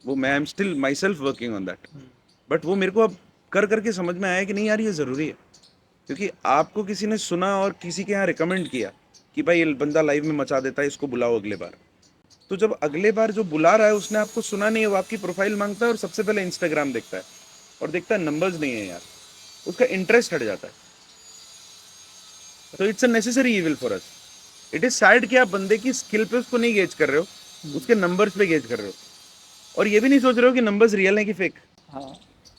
वो मैं am still my self working on that, but वो मेरे को अब कर करके समझ में आया कि नहीं यार, ये ज़रूरी है। क्योंकि आपको किसी ने सुना और किसी के यहाँ रिकमेंड किया कि भाई ये बंदा लाइव में मचा देता है, इसको बुलाओ अगले बार। तो जब अगले बार जो बुला रहा है उसने आपको सुना नहीं है, वो आपकी प्रोफाइल मांगता है और सबसे पहले इंस्टाग्राम देखता है और देखता है नंबर्स नहीं है यार, उसका इंटरेस्ट हट जाता है। तो it's a necessary evil for us. It is sad कि आप बंदे की स्किल पे उसको नहीं गेज कर रहे हो, उसके नंबर्स पे गेज कर रहे हो, और ये भी नहीं सोच रहे हो कि नंबर्स रियल हैं कि फेक। हाँ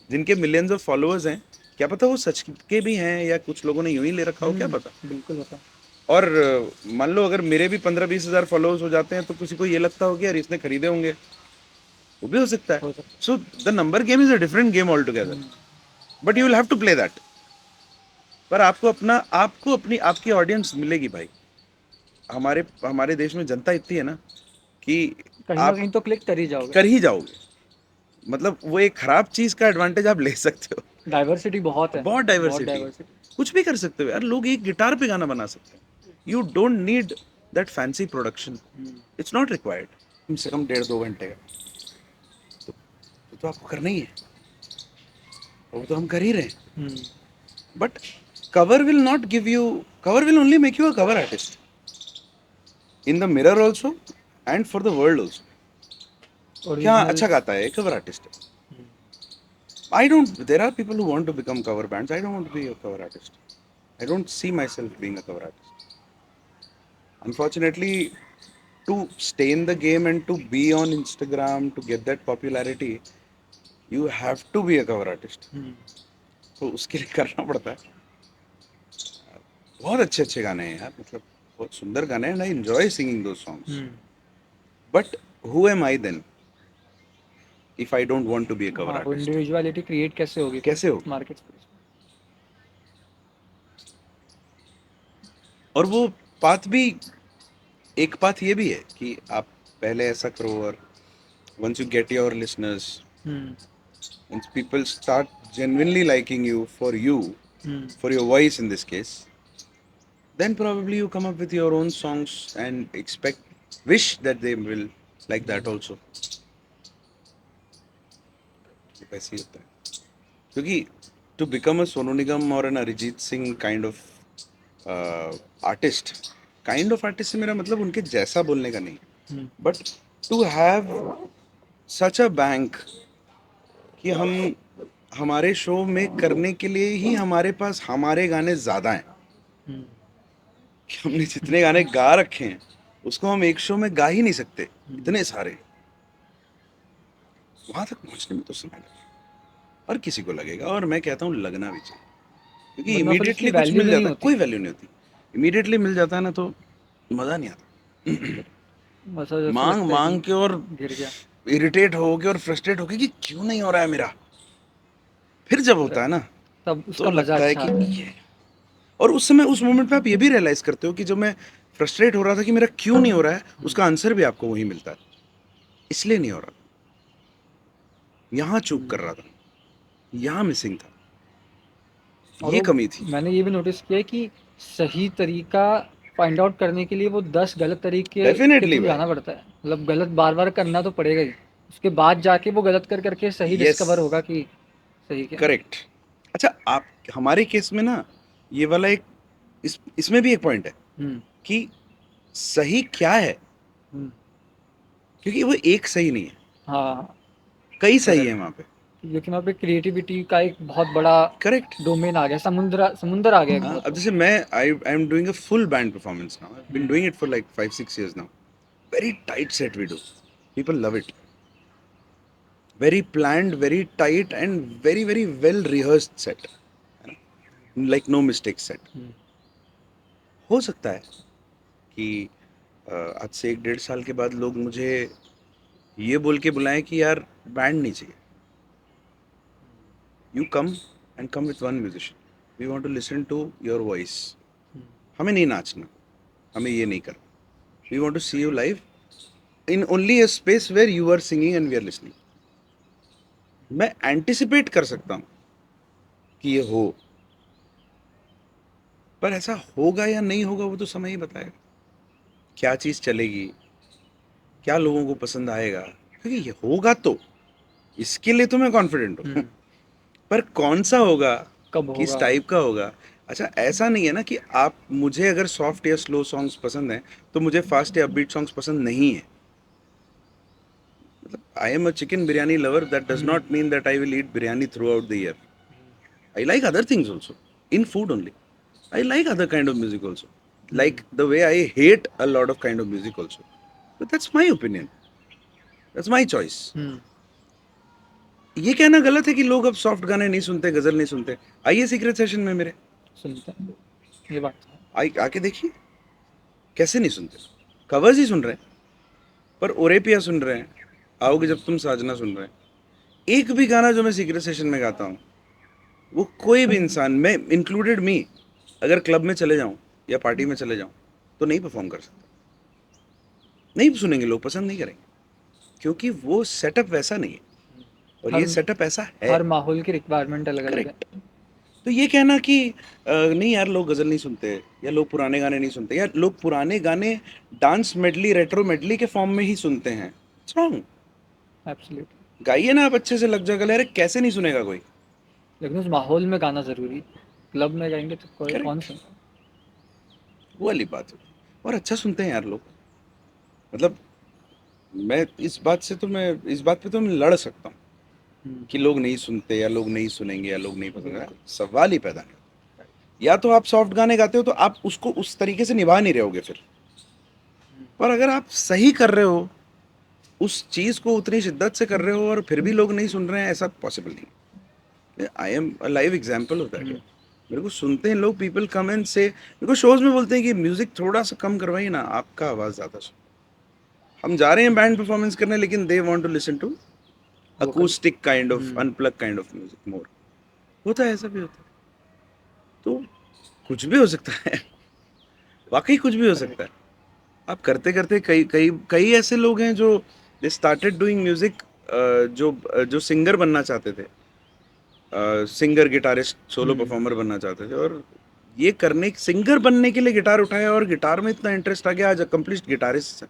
जिनके मिलियंस ऑफ फॉलोअर्स हैं, क्या पता वो सच के भी हैं या कुछ लोगों ने यूं ही ले रखा हो, क्या पता। बिल्कुल होता। और मान लो अगर मेरे भी 15-20 हज़ार फॉलोअर्स हो जाते हैं तो किसी को ये लगता हो कि यार इसने खरीदे होंगे, वो भी हो सकता है। So the number game is a different game all together, but you will have to play that. पर आपको अपना, आपको अपनी आपकी ऑडियंस मिलेगी भाई। हमारे हमारे देश में जनता इतनी है ना कि कहीं ना आप कहीं तो क्लिक कर ही जाओगे। कर ही जाओगे। मतलब वो एक खराब चीज का एडवांटेज आप ले सकते हो। डाइवर्सिटी बहुत है। बहुत डाइवर्सिटी, कुछ भी कर सकते हो यार। लोग एक गिटार पे गाना बना सकते हैं। You don't need that fancy production, it's not required. कम से कम 1.5-2 घंटे का तो आपको करना ही है, वो तो हम कर ही रहे हैं। But cover will not give you, cover will only make you a cover artist in the mirror also and for the world also. क्या अच्छा गाता है, कवर आर्टिस्ट है। I don't, there are people who want to become cover bands. I don't want to be a cover artist. I don't see myself being a cover artist. Unfortunately, to stay in the game and to be on Instagram, to get that popularity, you have to be a cover artist. तो उसके लिए करना पड़ता है। बहुत अच्छे अच्छे गाने हैं यार, मतलब बहुत सुंदर गाने हैं, and I enjoy singing those songs. But who am I then if I don't want to be a cover हाँ, वो artist? इंडिविजुअलिटी क्रिएट कैसे होगी, कैसे होगी? Market space. और वो बात भी, एक बात ये भी है कि आप पहले ऐसा करो, और once you get your listeners, once people start genuinely liking you, for your voice in this case, then probably you come up with your own songs and wish that they will like that also. वैसे ही होता है, क्योंकि to become a Sonu Nigam और an Arijit Singh kind of artist, से मेरा मतलब उनके जैसा बोलने का नहीं, but to have such a bank कि हम हमारे शो में करने के लिए ही हमारे पास हमारे गाने ज़्यादा हैं, कि हमने जितने गाने गा रखे हैं उसको हम एक शो में गा ही नहीं सकते, इतने सारे। वहां तक पहुंचने में तो समय लगेगा, और किसी को लगेगा, और मैं कहता हूँ लगना भी चाहिए, क्योंकि वरना फिर उसकी इमीडिएटली कुछ वैल्यू मिल भी नहीं जाता है, होती। कोई वैल्यू नहीं होती। इमीडिएटली मिल जाता है ना तो मज़ा नहीं आता। बस ऐसा मांग लगता है कि मांग के और गिर गया। इरिटेट हो के और फ्रस्ट्रेट हो के कि क्यों नहीं हो रहा है मेरा, फिर जब होता है ना तब तो उसका मजा लगता है अच्छा कि आता है। ये, और उस समय उस मोमेंट पे आप ये भी रियलाइज करते हो कि जब मैं फ्रस्ट्रेट हो रहा था कि मेरा क्यों नहीं हो रहा है, उसका आंसर भी आपको वही मिलता है, इसलिए नहीं हो रहा, यहाँ चूक कर रहा था, यहाँ मिसिंग था, और ये वो कमी थी। मैंने ये भी नोटिस किया है कि सही तरीका फाइंड आउट करने के लिए वो 10 गलत तरीके के डेफिनेटली थ्रू भाई। जाना पड़ता है। मतलब गलत बार बार करना तो पड़ेगा ही, उसके बाद जाके वो गलत कर करके सही यस, डिस्कवर होगा कि सही क्या है। करेक्ट। अच्छा, आप हमारे केस में ना ये वाला एक, इसमें भी एक पॉइंट है हम्म कि सही क्या है, हम्म, क्योंकि वो एक सही नहीं है, हाँ कई सही है करेक्ट। वहाँ पे। लेकिन वहाँ पे क्रिएटिविटी का एक बहुत बड़ा करेक्ट। डोमेन आ गया, समुंदर आ गया एक हाँ, बहुत अब बड़ा। जैसे मैं I am doing a full band performance now, I been hmm doing it for like 5-6 years now, very tight set we do, people love it, very planned, very tight and very very well rehearsed set, like no mistakes set। हम्म हो सकता है कि आज से 1-1.5 साल के बाद लोग मुझे ये बोल के बुलाएं कि यार बैंड नहीं चाहिए, you come and come with one musician, we want to listen to your voice, हमें नहीं नाचना, हमें ये नहीं करना, we want to see you live in only a space where you are singing and we are listening. मैं anticipate कर सकता हूँ कि ये हो, पर ऐसा होगा या नहीं होगा वो तो समय ही बताएगा, क्या चीज़ चलेगी, क्या लोगों को पसंद आएगा, क्योंकि ये होगा तो इसके लिए तो मैं कॉन्फिडेंट हूँ। हम्म, पर कौन सा होगा, कब किस होगा। टाइप का होगा। अच्छा, ऐसा नहीं है ना कि आप, मुझे अगर सॉफ्ट या स्लो सॉन्ग्स पसंद हैं तो मुझे फास्ट या अपबीट सॉन्ग्स पसंद नहीं है। मतलब I am a chicken biryani lover, that does hmm not mean that I will eat biryani through out the year. I like other things also, in food only. I like other kind of music also. Like hmm the way I hate a lot of kind of music also. But that's my opinion. That's my choice. हम्म, ये कहना गलत है कि लोग अब soft गाने नहीं सुनते, गजल नहीं सुनते। आइए सीक्रेट सेशन में मेरे, सुनते हैं, ये बात तो है। आके देखिए कैसे नहीं सुनते। कवर्स ही सुन रहे हैं, पर ओरेपिया सुन रहे हैं, आओगे जब तुम साजना सुन रहे हैं। एक भी गाना जो मैं सीक्रेट सेशन में गाता हूँ, वो कोई भी इंसान, मैं इंक्लूडेड मी, अगर क्लब में चले जाऊं या पार्टी में चले जाऊं तो नहीं परफॉर्म कर सकता, नहीं सुनेंगे लोग, पसंद नहीं करेंगे, क्योंकि वो सेटअप वैसा नहीं है और हर ये सेटअप ऐसा है। हर माहौल की रिक्वायरमेंट अलग अलग है। करेक्ट। तो ये कहना कि नहीं यार लोग गजल नहीं सुनते, या लोग पुराने गाने नहीं सुनते, या लोग पुराने गाने डांस मेडली, रेट्रो मेडली के फॉर्म में ही सुनते हैं, इट्स रॉन्ग। एब्सोल्युटली। गाइए ना आप अच्छे से, लग जा गले, अरे कैसे नहीं सुनेगा कोई। लेकिन उस माहौल में गाना जरूरी है। क्लब में जाएंगे तो कोई कौन करेक्ट, सुनेगा। वो वाली बात है। और अच्छा सुनते हैं यार लोग, मतलब मैं इस बात पे तो मैं लड़ सकता हूँ कि लोग नहीं सुनते या लोग नहीं सुनेंगे या लोग नहीं पसंद, बिल्कुल। सवाल ही पैदा नहीं। या तो आप सॉफ्ट गाने गाते हो तो आप उसको उस तरीके से निभा नहीं रहे होगे फिर, पर अगर आप सही कर रहे हो, उस चीज को उतनी शिद्दत से कर रहे हो और फिर भी लोग नहीं सुन रहे हैं, ऐसा पॉसिबल नहीं। I am a live example of that. मेरे को सुनते हैं लोग, पीपल कम एंड से, मेरे को शोज में बोलते हैं कि म्यूजिक थोड़ा सा कम करवाइए ना, आपका आवाज ज्यादा सुन, हम जा रहे हैं बैंड परफॉर्मेंस करने, लेकिन they want to listen to vocal. Acoustic kind of, unplug kind of music more. होता है, ऐसा भी होता है। तो कुछ भी हो सकता है, वाकई कुछ भी हो सकता करेक्ट। है। आप करते करते, कई कई कई ऐसे लोग हैं जो दे स्टार्टेड डूइंग म्यूजिक, जो जो सिंगर बनना चाहते थे, सिंगर गिटारिस्ट सोलो परफॉर्मर बनना चाहते थे, और ये करने, सिंगर बनने के लिए गिटार उठाया और गिटार में इतना इंटरेस्ट आ गया, आज अकम्प्लिश्ड गिटारिस्ट है।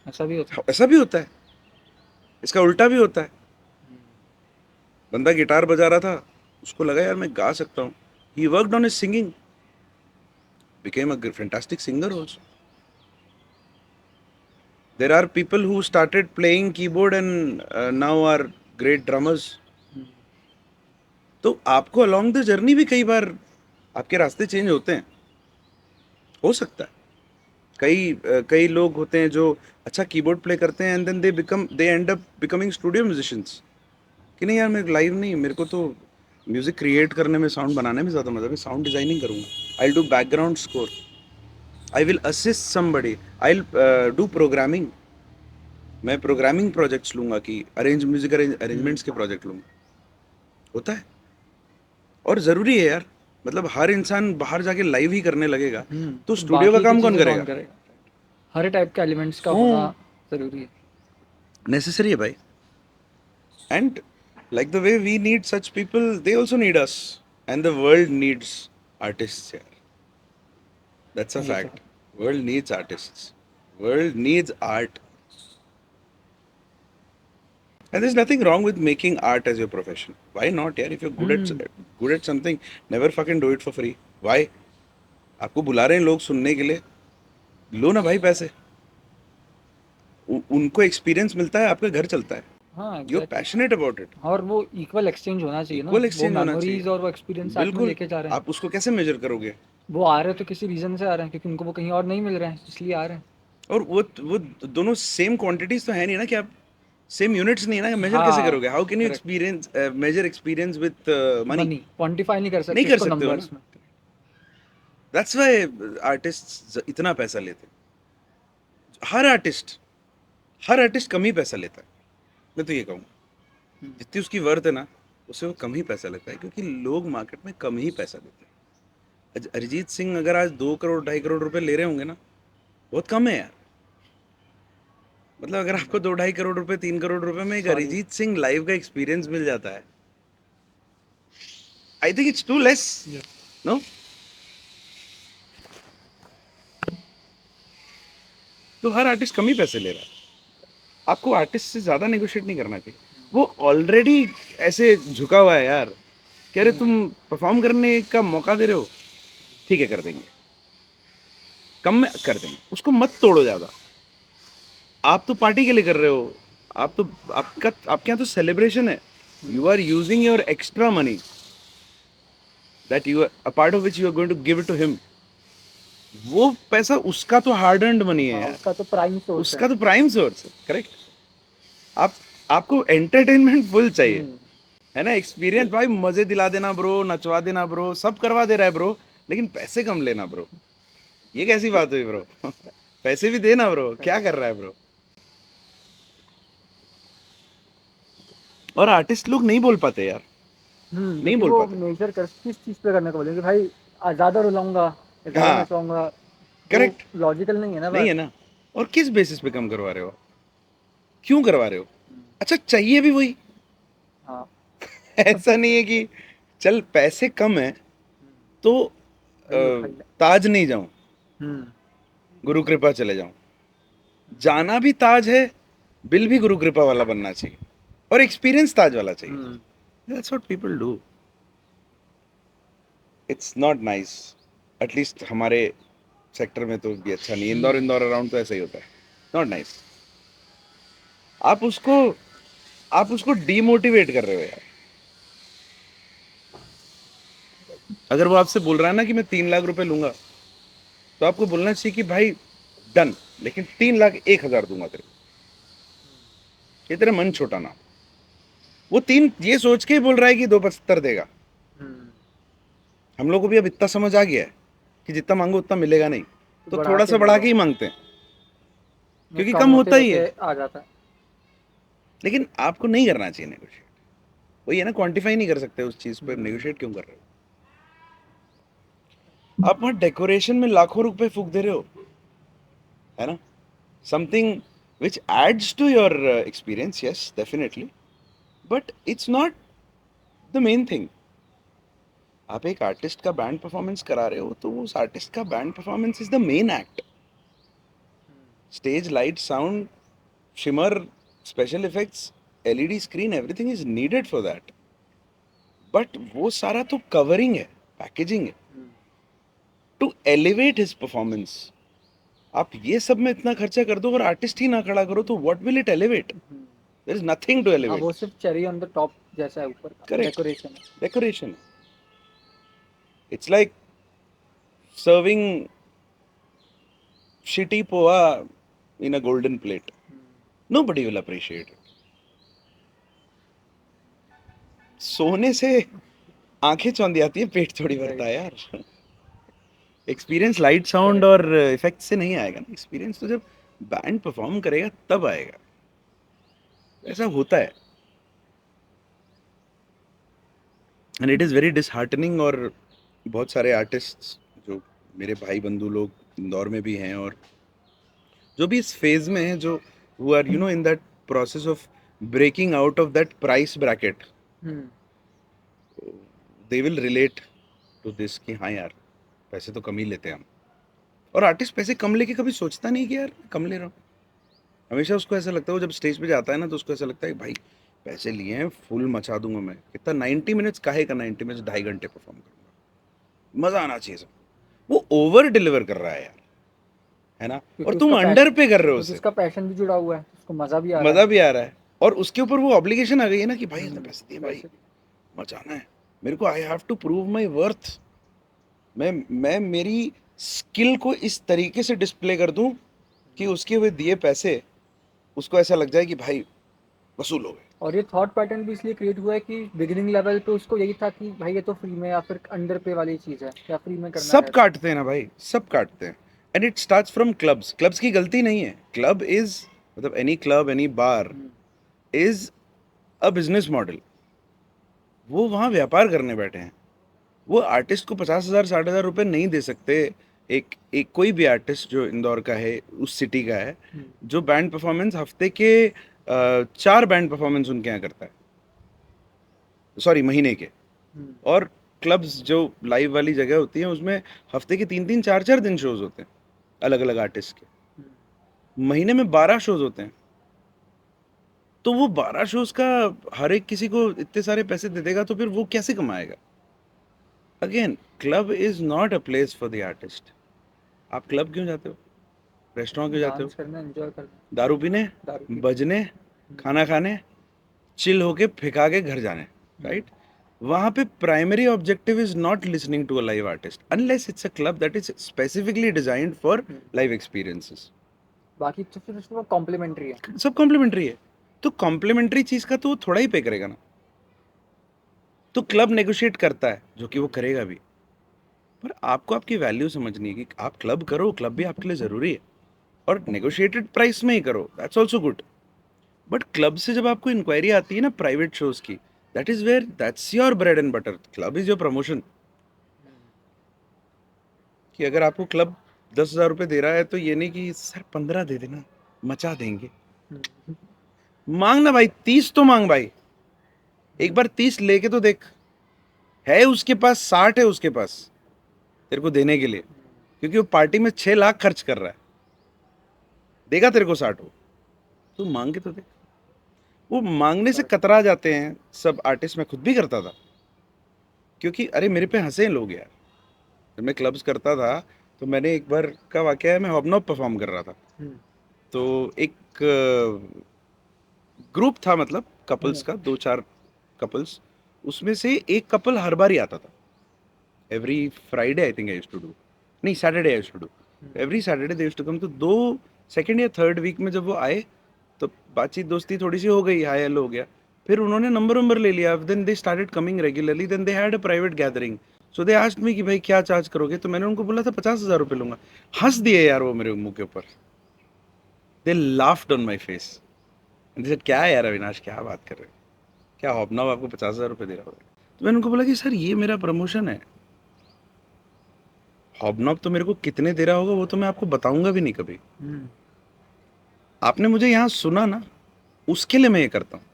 ऐसा भी होता है। ऐसा भी होता है, इसका उल्टा भी होता है। बंदा गिटार बजा रहा था, उसको लगा यार मैं गा सकता हूँ. He worked on his singing, became a fantastic singer also. There are people who started playing keyboard and now are great drummers. तो आपको along the journey भी कई बार आपके रास्ते चेंज होते हैं, हो सकता है. कई लोग होते हैं जो अच्छा कीबोर्ड प्ले करते हैं and then they end up becoming studio musicians. कि नहीं यार मेरे लाइव नहीं, मेरे को तो म्यूजिक क्रिएट करने में, साउंड बनाने में ज़्यादा मजा है, मैं साउंड डिजाइनिंग करूँगा, I will do background score, I will assist somebody, I will do programming. मैं प्रोग्रामिंग प्रोजेक्ट्स लूंगा कि म्यूजिक अरेंजमेंट्स के प्रोजेक्ट लूंगा. होता है. और ज़रूरी है यार, मतलब हर इंसान बाहर जाके लाइव ही करने लगेगा तो स्टूडियो का बाकी की काम कौन चीज़ें करेगा? हर टाइप के एलिमेंट्स का होना जरूरी है. नेसेसरी है भाई. And like the way we need such people, they also need us. And the world needs artists here. That's a ये तो fact. World needs artists. World needs art. And there's nothing wrong with making art as your profession. Why not, यार? If you're good at something, never fucking do it for free. Why? आपको बुला रहे हैं लोग सुनने के लिए, लो ना भाई पैसे. उनको एक्सपीरियंस मिलता है, आपका घर चलता है. हाँ You're exactly. passionate about it. और वो इक्वल एक्सचेंज होना चाहिए ना, Equal वो exchange होना मेमोरीज चाहिए. और वो एक्सपीरियंस साथ में बिल्कुल. लेके जा रहे हैं. आप उसको कैसे मेजर करोगे? वो आ रहे हैं तो किसी रीजन से आ रहे हैं, क्योंकि उनको वो कहीं और नहीं मिल रहे हैं, इसलिए आ रहे हैं. और वो दोनों सेम क्वांटिटीज तो है नहीं ना, कि आप सेम यूनिट्स नहीं है ना, मेजर कैसे हाँ, करोगे? How can you correct. Experience measure experience with money? Money quantify नहीं कर सकते नहीं कर इसको सकते हो नंबर्स ना. में. दैट्स व्हाई आर्टिस्ट इतना पैसा लेते हैं. हर आर्टिस्ट कम ही पैसा लेता है. मैं तो ये कहूँगा जितनी उसकी वर्थ है ना, उससे वो कम ही पैसा लेता है, क्योंकि लोग मार्केट में कम ही पैसा देते हैं. अरिजीत सिंह अगर आज 2 करोड़ 2.5 करोड़ रुपए ले रहे होंगे ना, बहुत कम है यार. मतलब अगर आपको 2-2.5 करोड़ रुपए 3 करोड़ रुपए में एक Sorry. अरिजीत सिंह लाइव का एक्सपीरियंस मिल जाता है, I think it's too less. No, तो हर आर्टिस्ट कम ही पैसे ले रहा है. आपको आर्टिस्ट से ज्यादा नेगोशिएट नहीं करना चाहिए. वो ऑलरेडी ऐसे झुका हुआ है यार, कह रहे तुम परफॉर्म करने का मौका दे रहे हो, ठीक है कर देंगे, कम में कर देंगे, उसको मत तोड़ो ज्यादा. आप तो पार्टी के लिए कर रहे हो, आपके यहाँ तो सेलिब्रेशन है. You are using your extra money that you a part of which you are going to give it to him. वो पैसा उसका तो हार्ड अर्न्ड मनी है यार, उसका तो प्राइम सोर्स उसका तो प्राइम सोर्स है. करेक्ट. आपको एंटरटेनमेंट फुल चाहिए, है ना. एक्सपीरियंस भाई मजे दिला देना ब्रो, नचवा देना ब्रो, सब करवा दे रहा है ब्रो, लेकिन पैसे कम लेना ब्रो. ये कैसी बात हुई ब्रो? पैसे भी देना ब्रो, क्या कर रहा है ब्रो? और आर्टिस्ट लोग नहीं बोल पाते यार, नहीं बोल पाते. मेजर कर किस चीज पे करने को बोलेंगे भाई, ज्यादा रुलाऊंगा, ज्यादा हाँ. नचवाऊंगा. करेक्ट. लॉजिकल नहीं है ना नहीं है ना. और किस बेसिस पे कम करवा रहे हो? क्यों करवा रहे हो? अच्छा चाहिए भी वही. हाँ. ऐसा नहीं है कि चल पैसे कम है तो ताज नहीं जाऊं, गुरु कृपा चले जाऊं. जाना भी ताज है, बिल भी गुरु कृपा वाला बनना चाहिए, और एक्सपीरियंस ताज वाला चाहिए. That's what people do. It's not nice. At least हमारे सेक्टर में तो भी अच्छा नहीं. इंदौर अराउंड तो ऐसा ही होता है. Not nice. आप उसको डीमोटिवेट कर रहे हो यार. अगर वो आपसे बोल रहा है ना कि मैं 3 लाख रुपए लूंगा, तो आपको बोलना चाहिए कि भाई डन, लेकिन 3,01,000 दूंगा तेरे को. ये तेरा मन छोटा ना. वो 3 ये सोच के ही बोल रहा है कि 2,75 देगा. हम लोग को भी अब इतना समझ आ गया है कि जितना मांगो उतना मिलेगा नहीं, तो थोड़ा सा बढ़ा के ही मांगते हैं, क्योंकि कम होता ही है. आ जाता है. लेकिन आपको नहीं करना चाहिए नेगोशिएट. वही है ना, क्वांटिफाई नहीं कर सकते उस चीज पर, नेगोशिएट क्यों कर रहे हो? आप वहाँ डेकोरेशन में लाखों रुपए फूक दे रहे हो, है ना. Something which adds to your experience, yes definitely, but it's not the main thing. आप एक आर्टिस्ट का बैंड परफॉर्मेंस करा रहे हो, तो उस आर्टिस्ट का band performance is the main act. Stage light, sound, shimmer, special effects, LED screen, everything is needed for that. But वो सारा तो कवरिंग है, पैकेजिंग है हम्म, टू एलिवेट हिज परफॉर्मेंस। आप ये सब में इतना खर्चा कर दो और आर्टिस्ट ही ना खड़ा करो तो what will it elevate? Hmm. There is nothing to हाँ, वो एलिवेट। सिर्फ चेरी ऑन द टॉप जैसा है, ऊपर का करेक्ट, डेकोरेशन है। Decoration. It's like serving shitty poha in a golden plate. Nobody will appreciate it. सोने से आंखें चौंधी आती है, पेट थोड़ी भरता है यार। एक्सपीरियंस लाइट साउंड और इफेक्ट से नहीं आएगा ना, एक्सपीरियंस तो जब बैंड परफॉर्म करेगा तब आएगा। ऐसा होता है and it is very disheartening. और बहुत सारे आर्टिस्ट जो मेरे भाई बंधु लोग इंदौर में भी हैं और जो भी इस फेज में हैं, जो who are in that process of breaking out of that price bracket, hmm. They will relate to this कि हाँ यार, पैसे तो कम ही लेते हैं हम। और आर्टिस्ट पैसे कम लेके कभी सोचता नहीं कि यार कम ले रहा हूँ। हमेशा उसको ऐसा लगता है, वो जब स्टेज पे जाता है ना तो उसको ऐसा लगता है कि भाई पैसे लिए हैं, फुल मचा दूंगा मैं। कितना 90 मिनट्स काहे का, 90 मिनट्स 2.5 घंटे परफॉर्म करूंगा, मजा आना चाहिए सब। वो ओवर डिलीवर कर रहा है यार, है ना। और क्योंकि तुम उसका अंडर पैशन पे कर रहे हो क्योंकि उसे, उसका पैशन भी जुड़ा हुआ है, उसको मजा भी आ रहा मजा है। भी आ रहा है और उसके ऊपर वो ऑब्लिगेशन आ गई है ना कि भाई इतने पैसे दिए, भाई पैसे। मचाना है मेरे को, I have to prove my worth. मैं मेरी स्किल को इस तरीके से डिस्प्ले कर दूं कि उसके हुए दिए पैसे उसको ऐसा लग जाए कि भाई वसूल हो गए। और ये थॉट पैटर्न भी इसलिए क्रिएट हुआ है कि बिगिनिंग लेवल पे उसको यही था कि भाई ये तो फ्री में या फिर अंडर पे वाली चीज है, या फ्री में करना सब है तो। काटते हैं ना भाई, सब काटते हैं। And it starts from clubs. Clubs की गलती नहीं है। क्लब इज, मतलब any club, any bar hmm, is a business model. वो वहाँ व्यापार करने बैठे हैं। वो आर्टिस्ट को 50,000 60,000 रुपए नहीं दे सकते। एक एक कोई भी आर्टिस्ट जो इंदौर का है, उस सिटी का है, हम्म, जो बैंड परफॉर्मेंस हफ्ते के 4 बैंड परफॉर्मेंस उनके यहाँ करता है, सॉरी महीने के। हम्म, और क्लब्स जो लाइव वाली जगह होती है उसमें हफ्ते के 3 3 4 4 दिन शोज होते हैं अलग अलग आर्टिस्ट के। महीने में 12 शोज होते हैं। तो वो 12 शोज का हर एक किसी को इतने सारे पैसे दे देगा तो फिर वो कैसे कमाएगा? Again, club is not a place for the artist. आप क्लब क्यों जाते हो, रेस्टोरेंट क्यों जाते हो? डांस करना, एंजॉय करना, दारू पीने, दारू पीना। बजने, खाना खाने, चिल होके फेंका के घर जाने, राइट? वहां पे primary objective is not listening to a live artist unless it's a club that is specifically designed for live experiences. बाकी तो फिर उसमें कॉम्प्लीमेंट्री है। सब कॉम्प्लीमेंट्री है। तो कॉम्प्लीमेंट्री चीज का तो वो थोड़ा ही पे करेगा ना। तो क्लब नेगोशिएट करता है, जो कि वो करेगा भी। पर आपको आपकी वैल्यू समझनी है कि आप क्लब करो, क्लब भी आपके लिए जरूरी है, और नेगोशिएटेड प्राइस में ही करो, that's also good. But club से जब आपको इंक्वायरी आती है ना प्राइवेट शोज की, that is where, that's your bread and butter. Club is your promotion. कि अगर आपको क्लब 10,000 रुपये दे रहा है तो ये नहीं कि सर 15 दे देना, मचा देंगे। मांग ना भाई, 30 तो मांग भाई। एक बार 30 लेके तो देख। है उसके पास 60 है उसके पास तेरे को देने के लिए, क्योंकि वो पार्टी में 6 लाख खर्च कर रहा है। देगा तेरे को 60 वो? तू मांग के तो देख। वो मांगने से कतरा जाते हैं सब आर्टिस्ट। मैं खुद भी करता था, क्योंकि अरे मेरे पे हंसे हैं लोग यार। जब मैं क्लब्स करता था तो मैंने एक बार का वाकया है, मैं हॉबनॉब परफॉर्म कर रहा था। तो एक ग्रुप था, मतलब कपल्स का, 2 4 कपल्स। उसमें से एक कपल हर बार ही आता था। Every Friday I think I used to do, नहीं Saturday I used to do, every Saturday they used to come. तो दो सेकंड या थर्ड वीक में जब वो आए तो बातचीत दोस्ती थोड़ी सी हो गई, हाय हेलो हो गया। फिर उन्होंने नंबर ले लिया। Then they started coming regularly. Then they had a private gathering. So they asked me कि भाई क्या चार्ज करोगे? तो मैंने उनको बोला था 50,000 रुपये लूंगा। हंस दिए यार वो मेरे मुंह के ऊपर। दे लाफ्ड ऑन माई फेस। क्या है यार अविनाश, क्या बात कर रहे हो? क्या हॉबनॉब आपको 50,000 रुपये दे रहा होगा? तो मैंने उनको बोला कि सर ये मेरा प्रमोशन है। हॉबनॉब तो मेरे को कितने दे रहा होगा वो तो मैं आपको बताऊंगा भी नहीं कभी। आपने मुझे यहाँ सुना ना, उसके लिए मैं ये करता हूँ।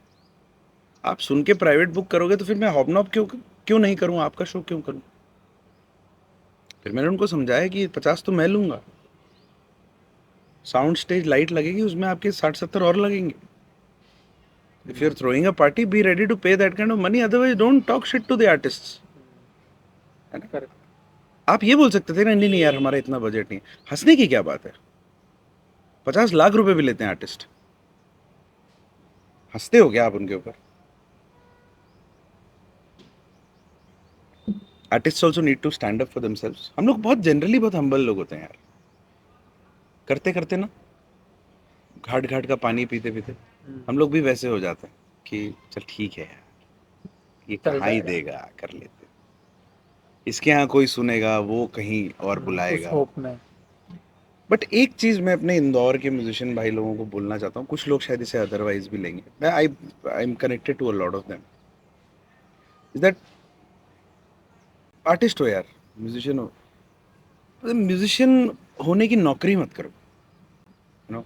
आप सुन के प्राइवेट बुक करोगे तो फिर मैं हॉबनॉब क्यों क्यों नहीं करूँ, आपका शो क्यों करूँ? फिर मैंने उनको समझाया कि 50 तो मैं लूंगा, साउंड स्टेज लाइट लगेगी उसमें आपके 60 70 और लगेंगे। If you're throwing a party, be ready to pay that kind of money. Otherwise, don't talk shit to the artists. है ना? Correct. आप ये बोल सकते थे ना, नहीं नहीं यार हमारा इतना बजट नहीं। हंसने की क्या बात है? 50 लाख रुपए भी लेते हैं आर्टिस्ट। हंसते हो क्या आप उनके ऊपर? Artist also need to stand up for themselves. हम लोग बहुत जनरली बहुत हम्बल लोग होते हैं यार। करते करते ना, घाट घाट का पानी पीते पीते हम लोग भी वैसे हो जाते हैं कि चल ठीक है यार, ये चल कहाँ ही जाएगा। देगा, कर लेते। इसके यहाँ कोई सुनेगा, वो कहीं और उस बुलाएगा। होप में। बट एक चीज मैं अपने इंदौर के म्यूजिशियन भाई लोगों को बोलना चाहता हूँ, कुछ लोग शायद इसे अदरवाइज भी लेंगे, मैं I am connected to a lot of them, is that artist हो यार, म्यूजिशियन हो, म्यूजिशियन होने की नौकरी मत करो, you know,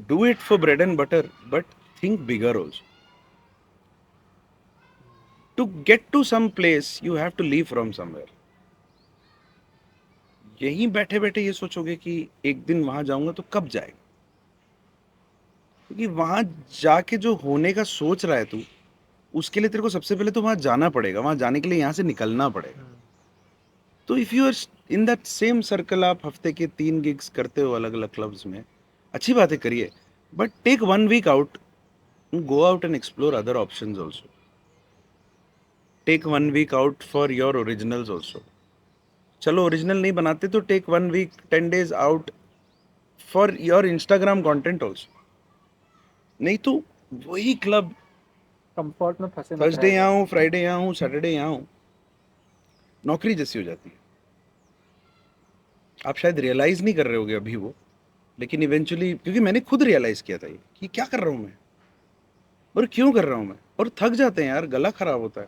do it for bread and butter, but think bigger also. To get to some place you have to leave from somewhere. यहीं बैठे बैठे ये सोचोगे कि एक दिन वहां जाऊंगा तो कब जाएगा, क्योंकि वहां जाके जो होने का सोच रहा है तू, उसके लिए तेरे को सबसे पहले तो वहां जाना पड़ेगा, वहां जाने के लिए यहाँ से निकलना पड़ेगा। तो if you are in that same circle, आप हफ्ते के 3 गिग्स करते हो अलग अलग क्लब्स में, अच्छी बात है, करिए, but take 1 week out, go out and explore other options also. Take 1 week out for your originals also. चलो ओरिजिनल नहीं बनाते तो take 1 week 10 days out for your Instagram content also. नहीं तो वही क्लब, कंफर्ट में फंसे मत थर्सडे रह यहाँ जाओ। हूँ, फ्राइडे यहाँ हूँ, सैटरडे यहाँ हूँ, नौकरी जैसी हो जाती है। आप शायद रियलाइज नहीं कर रहे होगे अभी वो, लेकिन इवेंचुअली, क्योंकि मैंने खुद रियलाइज किया था ये कि क्या कर रहा हूँ मैं और क्यों कर रहा हूँ मैं, और थक जाते हैं यार, गला खराब होता है,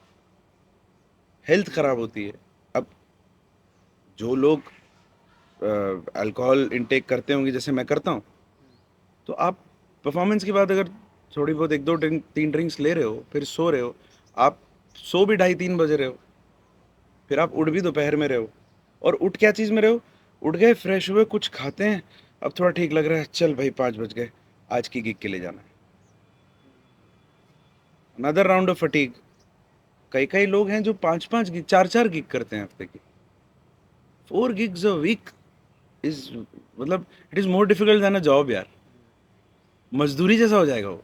हेल्थ खराब होती है। अब जो लोग अल्कोहल इनटेक करते होंगे जैसे मैं करता हूँ, तो आप परफॉर्मेंस के बाद अगर थोड़ी बहुत 1-2 ड्रिंक 3 ड्रिंक्स ले रहे हो, फिर सो रहे हो, आप सो भी 2:30-3 बजे रहे हो, फिर आप उठ भी दोपहर में रहे हो, और उठ क्या चीज़ में रहे हो, उठ गए, फ्रेश हुए, कुछ खाते हैं, अब थोड़ा ठीक लग रहा है, चल भाई 5 बज गए, आज की गिग के लिए जाना है, अनदर राउंड ऑफ फटीग। कई कई लोग हैं जो 5-5 गिग 4-4 गिग करते हैं हफ्ते की, 4 गिग्स अ वीक इज, मतलब it is more difficult than a job यार, मजदूरी जैसा हो जाएगा वो,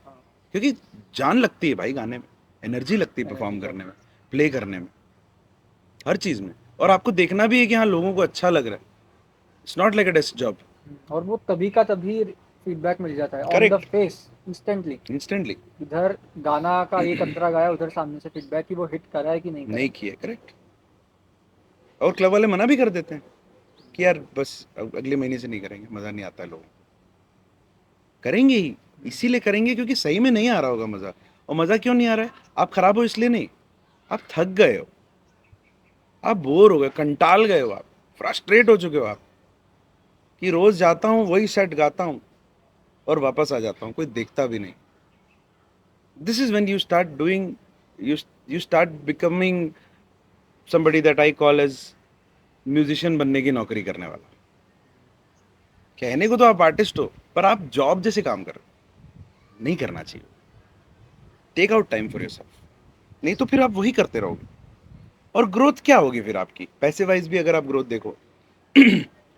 क्योंकि जान लगती है भाई गाने में, एनर्जी लगती है परफॉर्म करने में, प्ले करने में, हर चीज में, और आपको देखना भी है कि हाँ लोगों को अच्छा लग रहा है। It's not like a desk job. और वो तभी का तभी फीडबैक मिल जाता है on the correct, face, instantly. Instantly. इधर गाना का एक अंतरा गाया, उधर सामने से फीडबैक कि वो हिट करा है कि नहीं करा। नहीं किया, करेक्ट। और क्लब वाले मना भी कर देते हैं कि यार बस अगले महीने से नहीं करेंगे, मजा नहीं आता है लोगों को। करेंगे ही, इसीलिए करेंगे क्योंकि सही में नहीं आ रहा होगा मजा। और मजा क्यों नहीं आ रहा है? आप खराब हो इसलिए नहीं, आप थक गए हो, आप बोर हो गए, कंटाल गए हो, आप फ्रस्ट्रेट हो चुके हो आप, कि रोज जाता हूँ वही सेट गाता हूँ और वापस आ जाता हूँ, कोई देखता भी नहीं। This is when you start doing, you start becoming somebody that I call as musician बनने की नौकरी करने वाला। कहने को तो आप आर्टिस्ट हो, पर आप जॉब जैसे काम कर रहे हो, नहीं करना चाहिए। Take out time for yourself, नहीं तो फिर आप वही करते रहोगे। और ग्रोथ क्या होगी फिर आपकी? पैसे वाइज भी अगर आप ग्रोथ देखो,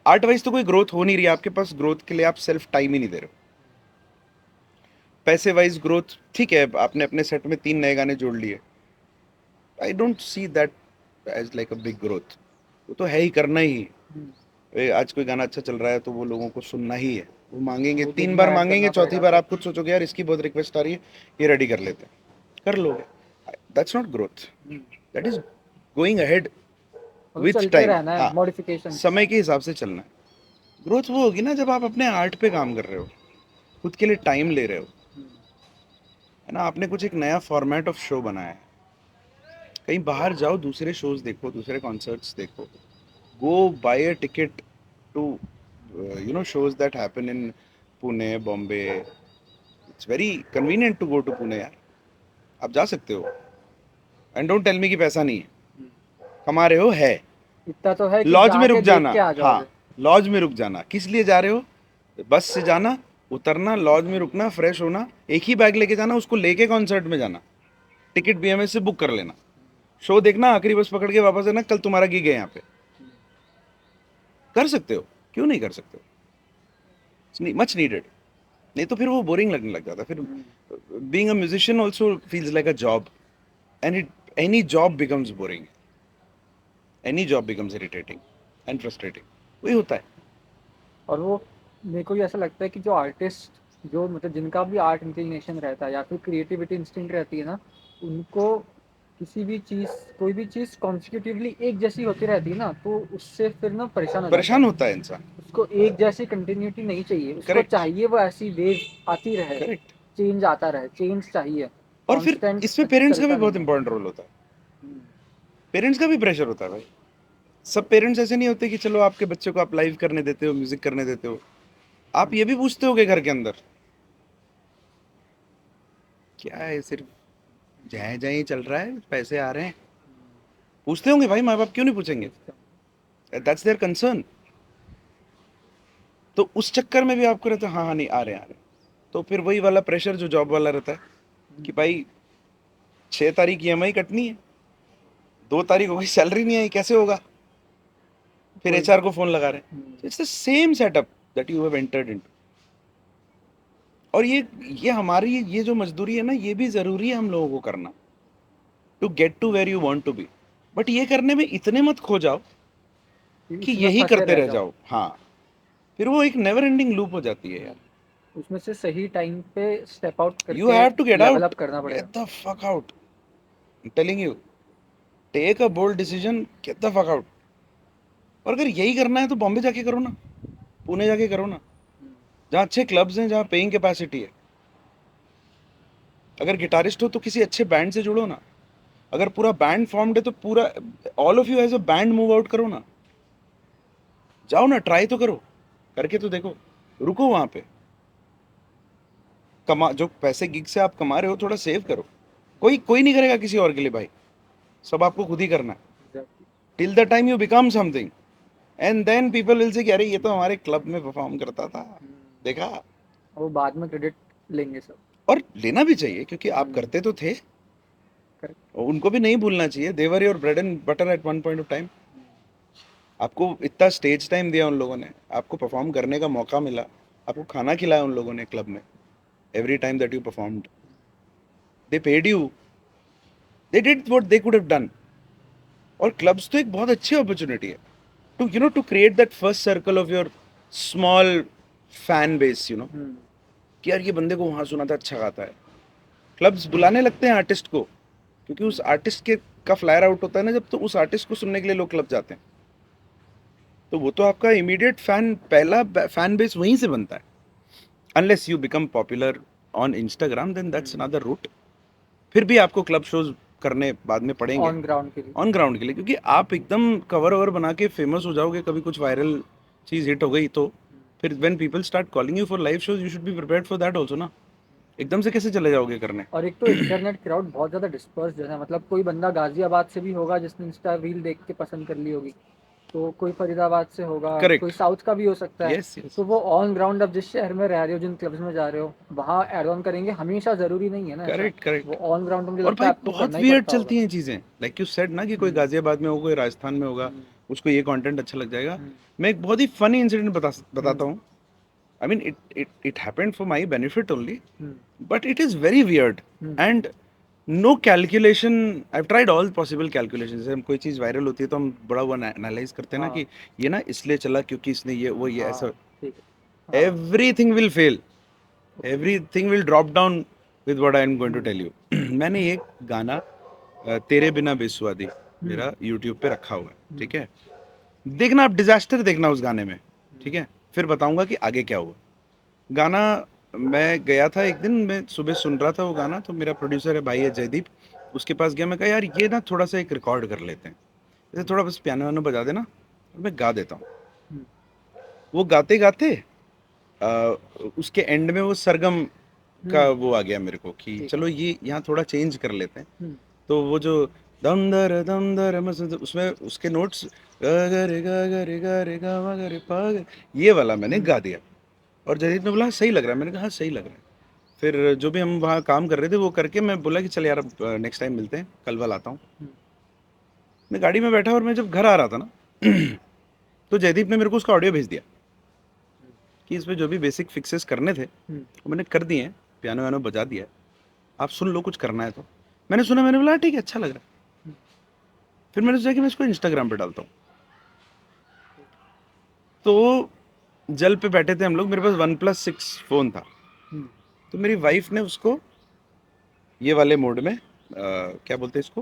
आर्ट वाइज तो कोई ग्रोथ हो नहीं रही है आपके पास, ग्रोथ के लिए आप सेल्फ टाइम ही नहीं दे रहे हो। पैसे वाइज ग्रोथ ठीक है, आपने अपने सेट में 3 नए गाने जोड़ लिए, I don't see that as like a big growth. वो तो है ही, करना ही है। आज कोई गाना अच्छा चल रहा है तो वो लोगों को सुनना ही है, वो मांगेंगे, वो 3 दिन बार में ऐड मांगेंगे, करना चौथी पड़ेगा। बार आप खुद सोचोगे यार इसकी बहुत रिक्वेस्ट आ रही है, ये रेडी कर लेते हैं, कर लोगे। That's not growth, that is going ahead मतलब विथ चलते टाइम। रहना है, हाँ, मॉडिफिकेशन। समय के हिसाब से चलना है। ग्रोथ वो होगी ना जब आप अपने आर्ट पे काम कर रहे हो, खुद के लिए टाइम ले रहे हो, है ना, आपने कुछ एक नया फॉर्मेट ऑफ शो बनाया है, कहीं बाहर जाओ, दूसरे शोज देखो, दूसरे कॉन्सर्ट्स देखो, go buy a ticket to shows that happen in Pune, Bombay. It's very convenient to go to Pune यार, आप जा सकते हो। एंड डोंट टेल मी कि पैसा नहीं है, कमा रहे हो, है। इतना तो है कि लॉज में रुक जाके देख जाना, के आ हाँ, जाओगे। लॉज में रुक जाना, किस लिए जा रहे हो? बस से जाना, उतरना, लॉज में रुकना, फ्रेश होना, एक ही बैग लेके जाना, उसको लेके कॉन्सर्ट में जाना, टिकट बीएमएस से बुक कर लेना, शो देखना, आखिरी बस पकड़ के वापस आना, कल तुम्हारा गिग है यहाँ पे। कर सकते हो, क्यों नहीं कर सकते हो, मच नीडेड। नहीं तो फिर वो बोरिंग लगने लग जाता है। फिर being a musician also feels like a job, and it any job becomes boring, any job becomes irritating and frustrating, वही होता है। और वो मेरे को भी ऐसा लगता है कि जो आर्टिस्ट, जो मतलब जिनका भी आर्ट इंक्लिनेशन रहता है या फिर क्रिएटिविटी इंस्टिंक्ट रहती है ना, उनको किसी भी चीज़, कोई भी चीज़ कॉन्सिक्यूटिवली एक जैसी होती रहती है ना, तो उससे फिर ना परेशान हो जाता परेशान है। होता है इंसान। उसको एक जैसी कंटिन्यूटी नहीं चाहिए, उसको करेक्ट, चाहिए वो ऐसी वेव आती रहे, करेक्ट। चेंज आता रहे, चेंज चाहिए, और फिर कांस्टेंट इसमें पेरेंट्स का भी चलता बहुत नहीं है। इंपॉर्टेंट रोल होता है। हम्म, पेरेंट्स का भी प्रेशर होता है भाई। सब पेरेंट्स ऐसे नहीं होते कि चलो आपके बच्चे को आप लाइव करने देते हो, म्यूजिक करने देते हो, आप ये भी पूछते हो कि घर के अंदर क्या है, सिर्फ जाए जाए ही चल रहा है, पैसे आ रहे हैं, पूछते होंगे भाई, माँ बाप क्यों नहीं पूछेंगे? That's their concern. तो उस चक्कर में भी आपको रहता है हाँ हाँ नहीं आ रहे हैं, आ रहे हैं। तो फिर वही वाला प्रेशर जो जॉब वाला रहता है कि भाई 6 तारीख ईएमआई कटनी है, 2 तारीख हो गई सैलरी नहीं आई, कैसे होगा? फिर कोई एचआर को फोन लगा रहे हैं। It's the same setup that you have entered into. और ये हमारी ये जो मजदूरी है ना, ये भी जरूरी है हम लोगों को करना, to get to where you want to be. But ये करने में इतने मत खो जाओ कि उसमें यही फंसे करते रह रह जाओ। जाओ। हाँ, फिर वो एक नेवर एंडिंग लूप हो जाती है यार। उसमें से सही टाइम पे स्टेप आउट यू करके have to get level out, up करना पड़ेगा। Get the fuck out, telling you, take a bold decision, get the fuck out. और अगर यही करना है तो बॉम्बे जाके करो ना, पुणे जाके करो ना, जहाँ अच्छे क्लब्स हैं, जहाँ पेइंग कैपेसिटी है। अगर गिटारिस्ट हो तो किसी अच्छे बैंड से जुड़ो ना। अगर पूरा बैंड फॉर्म्ड है तो पूरा all of you as a band move out करो ना, जाओ ना, ट्राई तो करो, करके तो देखो, रुको वहां पे। कमा जो पैसे गिग से आप कमा रहे हो थोड़ा सेव करो। कोई कोई नहीं करेगा किसी और के लिए भाई, सब आपको खुद ही करना है। Till the time you become something, and then people will say कि अरे ये तो हमारे क्लब में परफॉर्म करता था, देखा। वो बाद में क्रेडिट लेंगे सब। और लेना भी चाहिए क्योंकि आप करते तो थे, करेक्ट। और उनको भी नहीं भूलना चाहिए, they were your bread and butter at one point of time. आपको इतना स्टेज टाइम दिया उन लोगों ने, आपको परफॉर्म करने का मौका मिला, आपको खाना खिलाया उन लोगों ने क्लब में, every time that you performed they paid you, they did what they could have done. और क्लब्स तो एक बहुत अच्छी अपॉर्चुनिटी है to to create that first circle of your small fan base, कि यार ये बंदे को वहां सुना था, अच्छा गाता है। क्लब्स बुलाने लगते हैं आर्टिस्ट को, क्योंकि उस आर्टिस्ट के का फ्लायर आउट होता है ना जब, तो उस आर्टिस्ट को सुनने के लिए लोग क्लब जाते हैं। तो वो तो आपका इमीडिएट फैन, पहला फैन बेस वहीं से बनता है। Unless you become popular on Instagram, then that's another route. फिर भी आपको क्लब शोज करने बाद में पड़ेंगे ऑन ग्राउंड के लिए। ऑन ग्राउंड के लिए, क्योंकि आप एकदम कवर ओवर बना के फेमस हो जाओगे, कभी कुछ वायरल चीज हिट हो गई तो फिर when people start calling you for live shows, you should be prepared for that also ना। एकदम से कैसे चले जाओगे करने? और एक तो इंटरनेट क्राउड बहुत ज़्यादा डिस्पर्स है, मतलब कोई बंदा गाजियाबाद से भी होगा जिसने इंस्टा रील देख के पसंद कर ली होगी, तो कोई फरीदाबाद से होगा, कोई करेक्ट, साउथ का भी हो सकता है। यस यस, तो वो ऑन ग्राउंड, अब जिस शहर में रह रहे हो, जिन क्लब्स में जा रहे हो, वहाँ ऐड ऑन करेंगे, हमेशा ज़रूरी नहीं है ना ऐसा। Correct correct. वो ऑन ग्राउंड मुझे और लगता है भाई आपको बहुत करना ही वियर्ड पड़ता होगा। चलती हैं चीजें, लाइक यू सेड ना कि कोई गाजियाबाद में होगा, कोई राजस्थान में होगा, उसको ये कंटेंट अच्छा लग जाएगा। मैं एक बहुत ही फनी इंसिडेंट बताता हूँ। I mean, it happened for my benefit only, but it is very weird and no calculation. I've tried all possible calculations. जैसे हम कोई चीज़ वायरल होती है तो हम बड़ा वो एनालाइज करते हैं ना कि ये ना इसलिए चला क्योंकि इसने ये वो ये ऐसा। ठीक है। Everything will fail. Everything will drop down with what I am going to tell you. मैंने एक गाना तेरे बिना बेसुआदी मेरा YouTube पे रखा हुआ है, ठीक है। देखना, आप डिजास्टर देखना उस गाने में, ठीक है, फिर बताऊंगा कि आगे क्या हुआ। गाना, मैं गया था एक दिन, मैं सुबह सुन रहा था वो गाना, तो मेरा प्रोड्यूसर है, भाई है जयदीप, उसके पास गया। मैं कहा यार ये ना थोड़ा सा एक रिकॉर्ड कर लेते हैं, जैसे थोड़ा बस पियानो वानो बजा देना और मैं गा देता हूँ। वो गाते गाते उसके एंड में वो सरगम का वो आ गया मेरे को कि चलो ये यहाँ थोड़ा चेंज कर लेते हैं। तो वो जो दम दर उसमें उसके नोट्स ग रे ग रे ग रे ग म ग रे पा ग, ये वाला मैंने गा दिया। और जयदीप ने बोला सही लग रहा है। मैंने कहा हाँ सही लग रहा है। फिर जो भी हम वहाँ काम कर रहे थे वो करके मैं बोला कि चल यार अब नेक्स्ट टाइम मिलते हैं, कल वाला आता हूँ। मैं गाड़ी में बैठा और मैं जब घर आ रहा था ना तो जयदीप ने मेरे को उसका ऑडियो भेज दिया कि इसमें जो भी बेसिक फिक्सेस करने थे वो मैंने कर दिए हैं, पियानो वानो बजा दिया है, आप सुन लो कुछ करना है तो। मैंने सुना, मैंने बोला ठीक है अच्छा लग रहा है। फिर मैंने सोचा कि मैं इसको इंस्टाग्राम पे डालता हूँ। तो जल पे बैठे थे हम लोग, मेरे पास OnePlus 6 फ़ोन था। तो मेरी वाइफ ने उसको ये वाले मोड में क्या बोलते हैं इसको,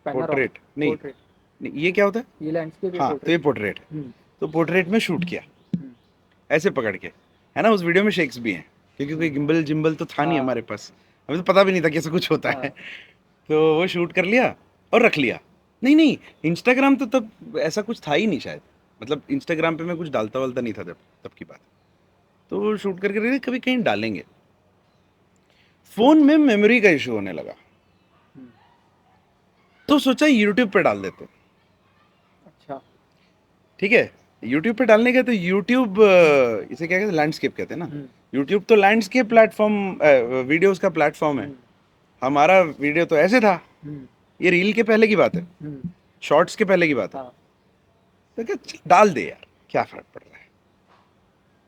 पोर्ट्रेट नहीं, नहीं ये क्या होता है, ये लैंडस्केप या हाँ तो ये पोर्ट्रेट है। तो पोर्ट्रेट में शूट किया ऐसे पकड़ के, है ना। उस वीडियो में शेक्स भी हैं क्योंकि कोई गिम्बल जिम्बल तो था नहीं हाँ। हमारे पास, हमें तो पता भी नहीं था कि ऐसा कुछ होता है। तो वो शूट कर लिया और रख लिया। नहीं नहीं, इंस्टाग्राम तो तब ऐसा कुछ था ही नहीं शायद, मतलब इंस्टाग्राम पे मैं कुछ डालता वालता नहीं था तब, तब की बात। तो वो शूट करके रख लिया, कभी कहीं डालेंगे। फोन में मेमोरी का इशू होने लगा तो सोचा यूट्यूब पे डाल देते। अच्छा। ठीक है, यूट्यूब पे डालने का तो यूट्यूब इसे क्या कहते हैं, लैंडस्केप कहते हैं ना। यूट्यूब तो लैंडस्केप प्लेटफॉर्म, वीडियोस का प्लेटफॉर्म है। हमारा वीडियो तो ऐसे था, ये रील के पहले की बात है, शॉर्ट्स के पहले की बात है। तो क्या डाल दे यार, क्या फर्क पड़ रहा है।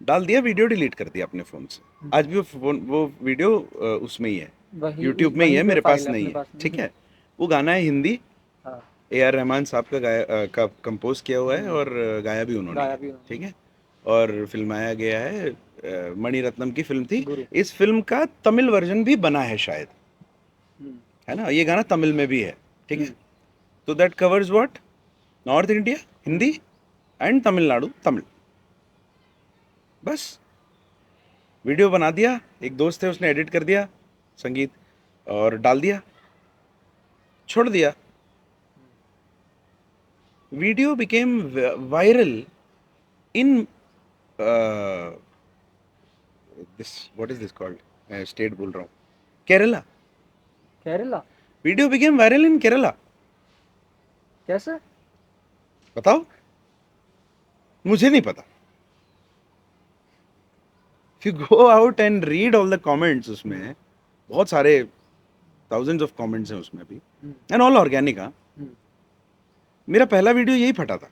डाल दिया, वीडियो डिलीट कर दिया अपने फ़ोन से। आज भी वो वीडियो उसमें ही है, यूट्यूब में ही है, मेरे पास नहीं है। ठीक है, वो गाना है हिंदी, AR रहमान साहब का गाया का कंपोज किया हुआ है और गाया भी उन्होंने है, ठीक है। और फिल्माया गया है, मणिरत्नम की फिल्म थी। इस फिल्म का तमिल वर्जन भी बना है शायद, है ना। ये गाना तमिल में भी है, ठीक है। तो that covers what, north India Hindi and Tamil Nadu Tamil. बस वीडियो बना दिया, एक दोस्त है उसने एडिट कर दिया संगीत और डाल दिया, छोड़ दिया। Video became viral in this, what is this called, state बोल रहा हूँ, Kerala. Kerala? Video became viral इन केरला। कैसे? बताओ, मुझे नहीं पता। If you go out and read all the comments, उसमें बहुत सारे thousands of comments हैं उसमें भी, and all organic। हाँ, मेरा पहला वीडियो यही फटा था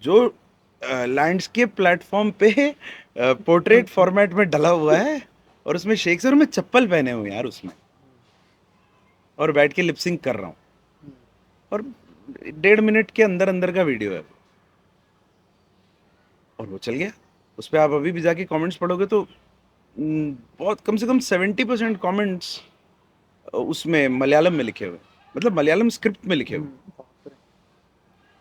जो लैंडस्केप प्लेटफॉर्म पे पोर्ट्रेट फॉर्मेट में डला हुआ है और उसमें शेक्स और मैं चप्पल पहने हुए यार उसमें, और बैठ के लिपसिंग कर रहा हूँ। और 1.5 मिनट के अंदर अंदर का वीडियो है और वो चल गया। उस पर आप अभी भी जाके कमेंट्स पढ़ोगे तो बहुत कम से कम 70% कमेंट्स उसमें मलयालम में लिखे हुए, मतलब मलयालम स्क्रिप्ट में लिखे हुए।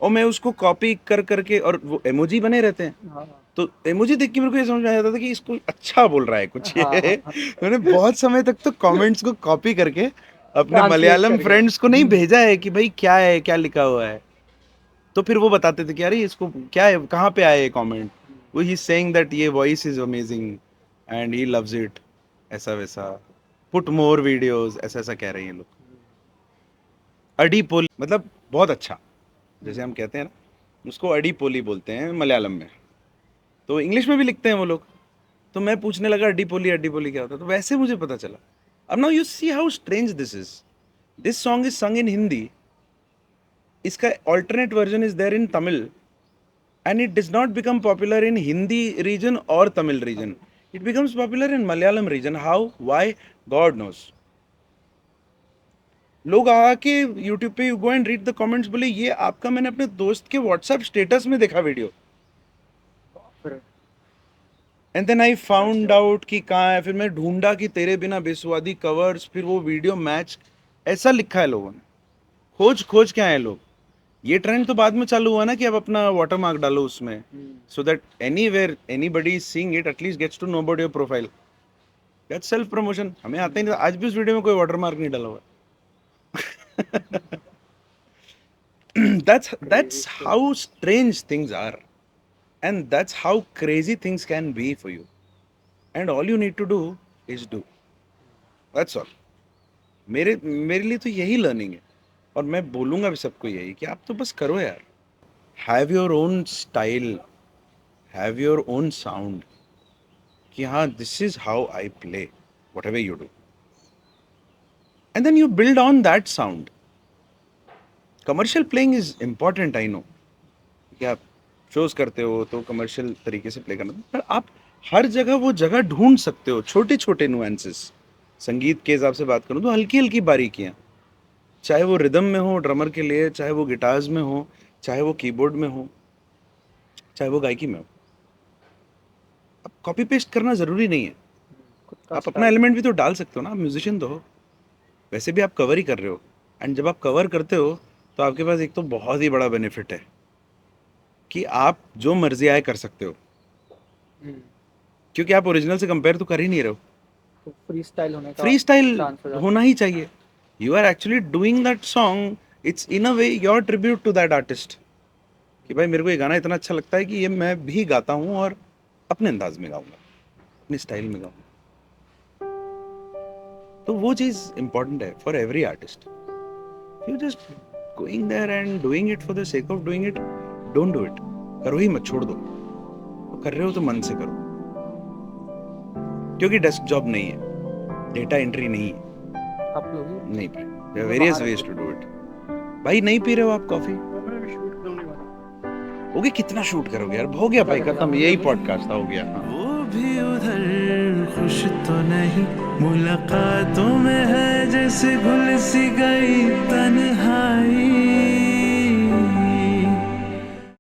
और मैं उसको कॉपी कर करके, और वो एमोजी बने रहते हैं, तो एमोजी देख के मेरे को ये समझ में आ जाता था कि इसको अच्छा बोल रहा है कुछ ये। मैंने बहुत समय तक तो कमेंट्स को कॉपी करके अपने मलयालम फ्रेंड्स को नहीं भेजा है कि भाई क्या है, क्या लिखा हुआ है। तो फिर वो बताते थे कि अरे इसको क्या है, कहाँ पे आया ये कमेंट, वो ही सेइंग दैट ये voice is amazing and he loves it, ऐसा वैसा, पुट मोर वीडियोस, ऐसा ऐसा कह रहे हैं ये लोग। अडी पोली मतलब बहुत अच्छा, जैसे हम कहते हैं ना, उसको अडी पोली बोलते हैं मलयालम में। तो इंग्लिश में भी लिखते हैं वो लोग। तो मैं पूछने लगा अड्डी पोली क्या होता है, तो वैसे मुझे पता चला। अब now you see how strange this is, this song is sung in Hindi, इसका alternate version is there in Tamil, and it does not become popular in Hindi region or Tamil region. It becomes popular in Malayalam region. How? Why? God knows. लोग आके YouTube पे go and read the comments, बोले ये आपका मैंने अपने दोस्त के WhatsApp स्टेटस में देखा video, and then I found out कि कहाँ है। फिर मैं ढूंढा कि तेरे बिना बेसुआदी कवर्स, फिर वो वीडियो मैच, ऐसा लिखा है लोगों ने, खोज खोज के आए लोग। ये ट्रेंड तो बाद में चालू हुआ ना कि अब अपना वाटरमार्क डालो उसमें, so that anywhere anybody is seeing it at least gets to know about your profile. That's self promotion. हमें आता ही नहीं था, आज भी उस वीडियो में कोई वाटरमार्क नहीं डाला हुआ। that's how strange things are, and that's how crazy things can be for you, and all you need to do is do, that's all। मेरे मेरे लिए तो यही लर्निंग है, और मैं बोलूँगा भी सबको यही कि आप तो बस करो यार। Have your own style, have your own sound, कि हाँ this is how I play whatever you do, and then you build on that sound. Commercial playing is important, I know कि आप शोज करते हो तो कमर्शियल तरीके से play करना, पर आप हर जगह वो जगह ढूंढ सकते हो, छोटे छोटे नुएंसेस. संगीत के हिसाब से बात करूँ तो हल्की हल्की बारीकियाँ, चाहे वो रिदम में हो ड्रमर के लिए, चाहे वो गिटार्स में हो, चाहे वो कीबोर्ड में हो, चाहे वो गायकी में हो. अब कॉपी पेस्ट करना ज़रूरी नहीं है, खुद का आप अपना style। एलिमेंट भी तो डाल सकते हो ना. आप म्यूजिशियन तो हो, वैसे भी आप कवर ही कर रहे हो, एंड जब आप कवर करते हो तो आपके पास एक तो बहुत ही बड़ा बेनिफिट है कि आप जो मर्जी आए कर सकते हो, क्योंकि आप ओरिजिनल से कंपेयर तो कर ही नहीं रहे हो. तो फ्री स्टाइल होने का फ्री स्टाइल चांस हो जाता होना ही चाहिए. You are actually doing that song, it's in a way your tribute to that artist, कि भाई मेरे को ये गाना इतना अच्छा लगता है कि ये मैं भी गाता हूँ और अपने अंदाज में गाऊंगा, अपने स्टाइल में गाऊंगा. तो वो चीज़ इम्पोर्टेंट है for every artist. You just going there and doing it for the sake of doing it, don't do it. करो ही मत, छोड़ दो. तो कर रहे हो तो मन से करो, क्योंकि डेस्क जॉब नहीं है, डेटा एंट्री नहीं है. आप लोग ही नहीं भाई, there are various ways to do it. भाई नहीं पी रहे हो आप कॉफी, हो गया कितना शूट करोगे यार, हो गया भाई खत्म, यही पॉडकास्ट था, हो गया. हाँ. वो भी उधर खुश तो नहीं, मुलाकातों में है जैसे घुल सी गई तन्हाई.